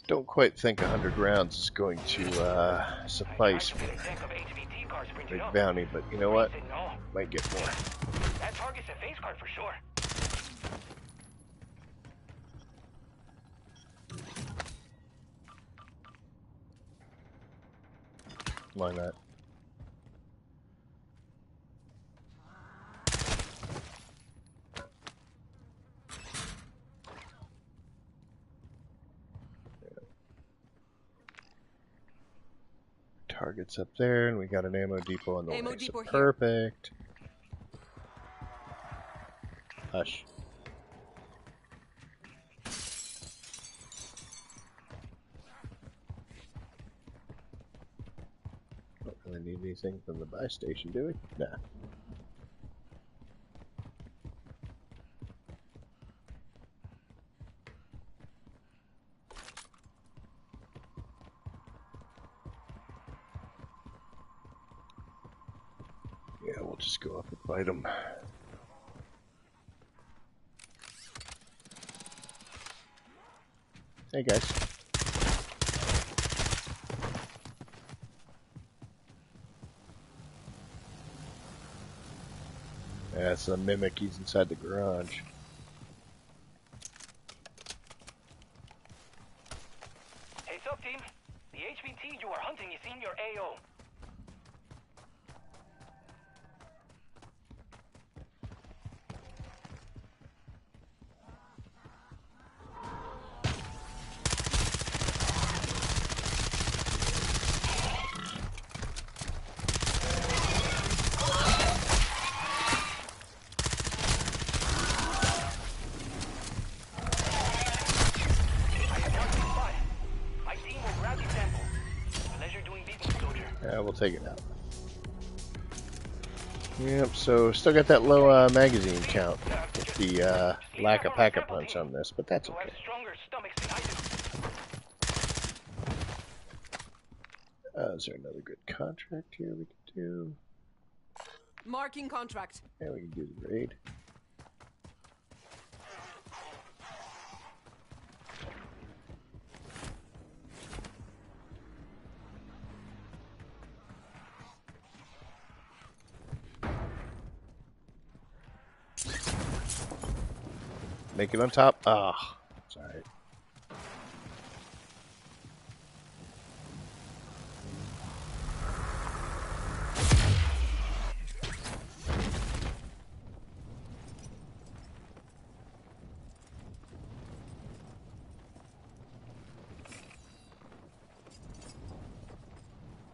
Don't quite think 100 rounds is going to suffice for a big bounty, but you know what? Might get more. That target's a face card for sure. Why not? Target's up there, and we got an ammo depot on the Ammo way. So depot here. perfect. Hush. Don't really need anything from the buy station, do we? Nah. Yeah, we'll just go up and fight them. Hey guys. Yeah, it's a mimic. He's inside the garage. Hey, sup, team? The HVT you are hunting is in your AO. My team will grab the sample. Pleasure doing business, soldier. Yeah, we'll take it out. Yep, so still got that low magazine count with the lack of pack-a-punch on this, but that's You okay. have stronger stomachs than I do. Is there another good contract here we can do? Marking contract. Yeah, we can do the raid. Make it on top. Ah, sorry.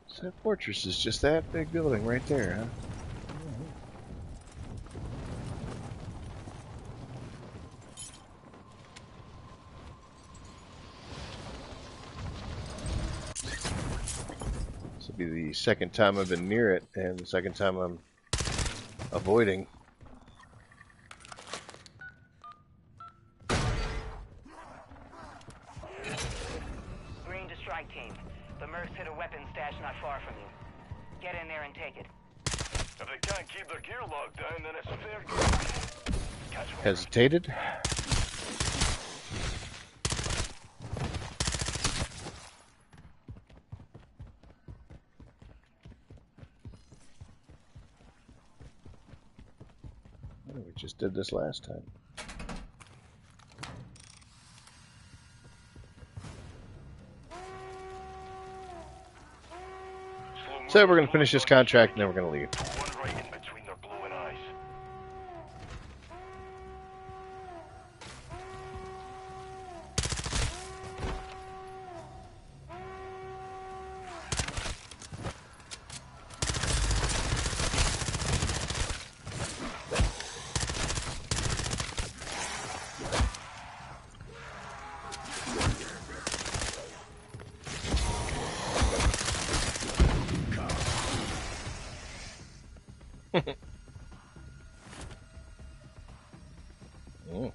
So that fortress is just that big building right there, huh? This will be the second time I've been near it, and the second time I'm avoiding. Green to strike team. The Mercs hit a weapons stash not far from you. Get in there and take it. If they can't keep their gear locked down, then it's fair game. Catch one. Hesitated. Oh, we just did this last time. So we're going to finish this contract and then we're going to leave. One right in between their glowing eyes. Mm.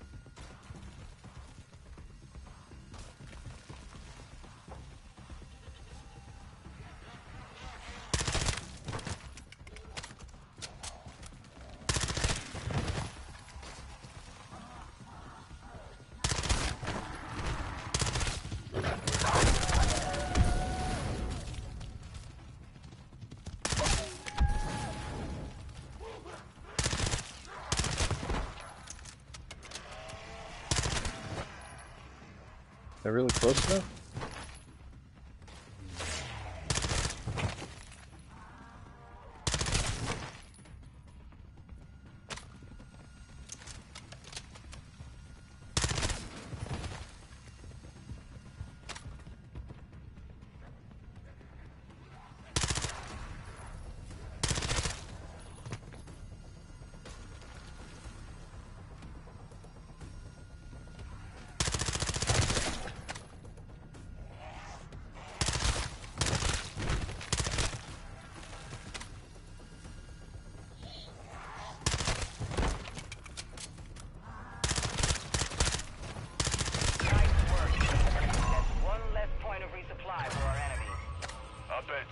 They're really close enough?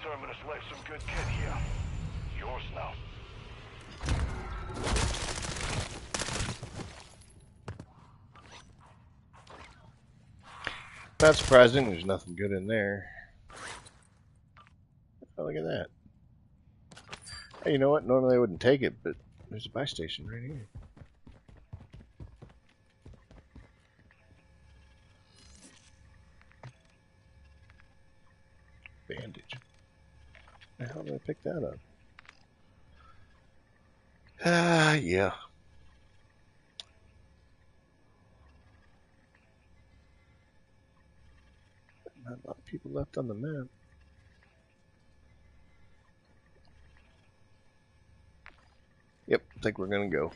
Terminus left some good kit here. Yours now. Not surprising, there's nothing good in there. Oh, look at that. Hey, you know what? Normally I wouldn't take it, but there's a buy station right here. Bandage. How did I pick that up? Yeah. Not a lot of people left on the map. Yep, I think we're gonna go.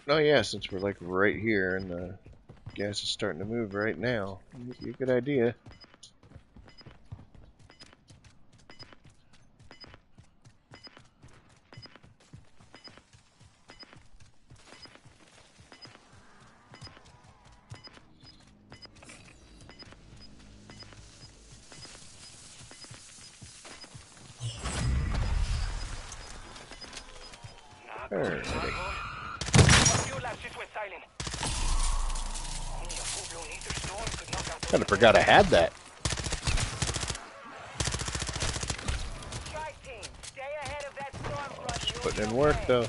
Oh yeah, since we're like right here and the gas is starting to move right now. It'd be a good idea. Alrighty. Kinda forgot I had that. Putting in work though.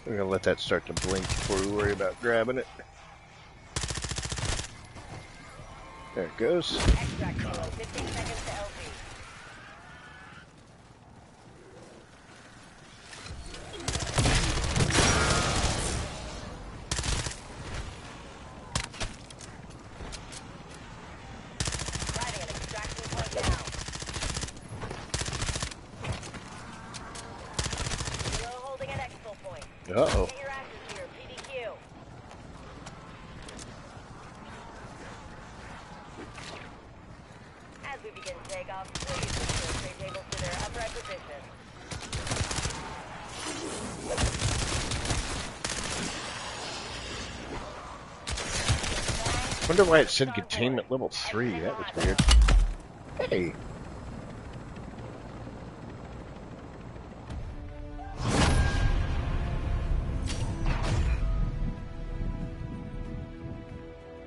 We're gonna let that start to blink before we worry about grabbing it. There it goes. Extract kilo, 15 seconds to LZ. Driving an extraction point down. Kilo holding an exfil point. Uh-oh. Get your asses here, PDQ. As we begin takeoff, please restore tray tables to their upright position. Wonder why it said containment level 3. That was weird. Hey.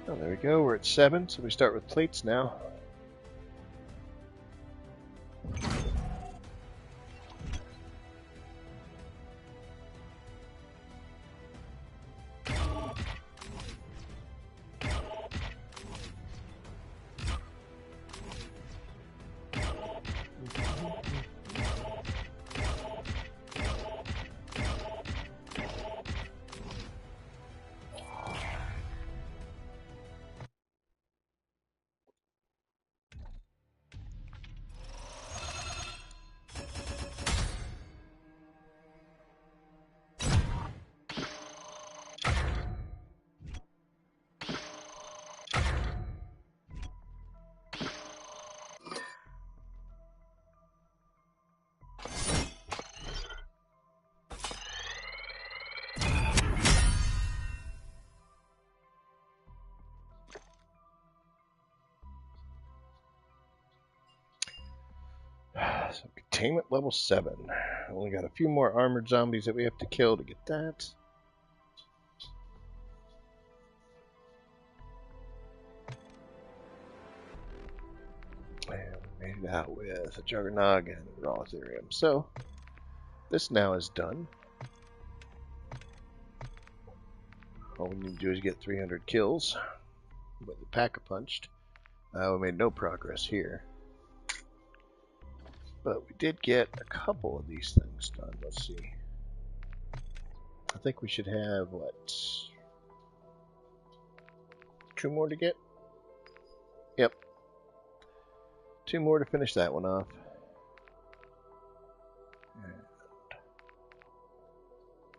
Oh, there we go, we're at 7, so we start with plates now. So containment level 7. Only got a few more armored zombies that we have to kill to get that. And we made it out with a Juggernog and a Raw Ethereum. So this now is done. All we need to do is get 300 kills with the Pack-a-Punched. We made no progress here. But we did get a couple of these things done. Let's see. I think we should have, what, 2 more to get? Yep. 2 more to finish that one off. And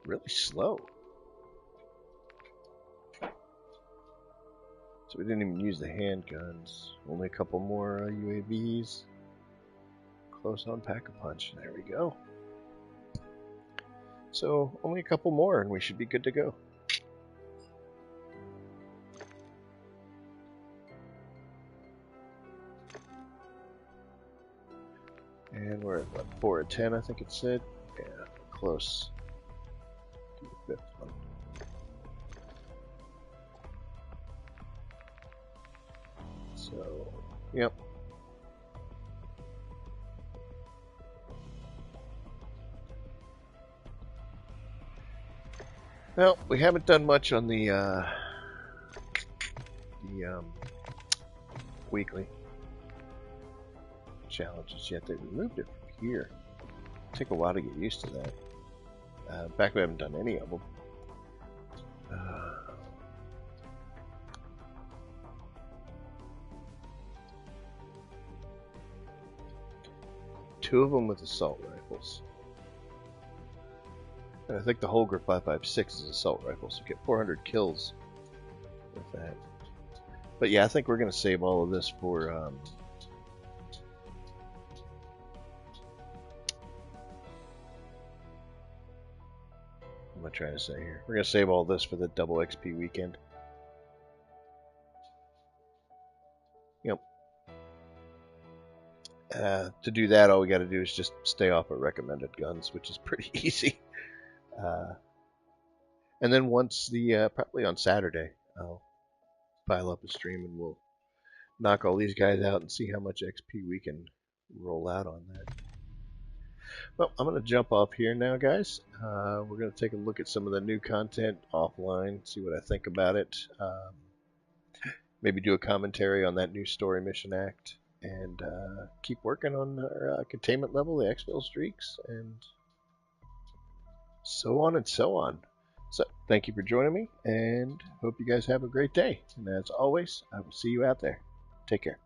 really slow. So we didn't even use the handguns. Only a couple more UAVs. Close on Pack-a-Punch. There we go. So only a couple more and we should be good to go. And we're at what, 4 of 10 I think it said. Yeah, close to the 5th one. So, yep. Well, we haven't done much on the weekly challenges yet. They removed it from here. It'll take a while to get used to that. In fact, we haven't done any of them. Two of them with assault rifles. And I think the Holger 5.56 is assault rifles, so you get 400 kills with that. But yeah, I think we're going to save all of this for what am I trying to say here? We're going to save all this for the double XP weekend. Yep. To do that, all we got to do is just stay off of recommended guns, which is pretty easy. And then once the probably on Saturday, I'll pile up a stream and we'll knock all these guys out and see how much XP we can roll out on that. Well, I'm going to jump off here now, guys. We're going to take a look at some of the new content offline, see what I think about it. Maybe do a commentary on that new story mission act, and keep working on our containment level, the exfil streaks, and so on and so on. So, thank you for joining me, and hope you guys have a great day. And as always, I will see you out there. Take care.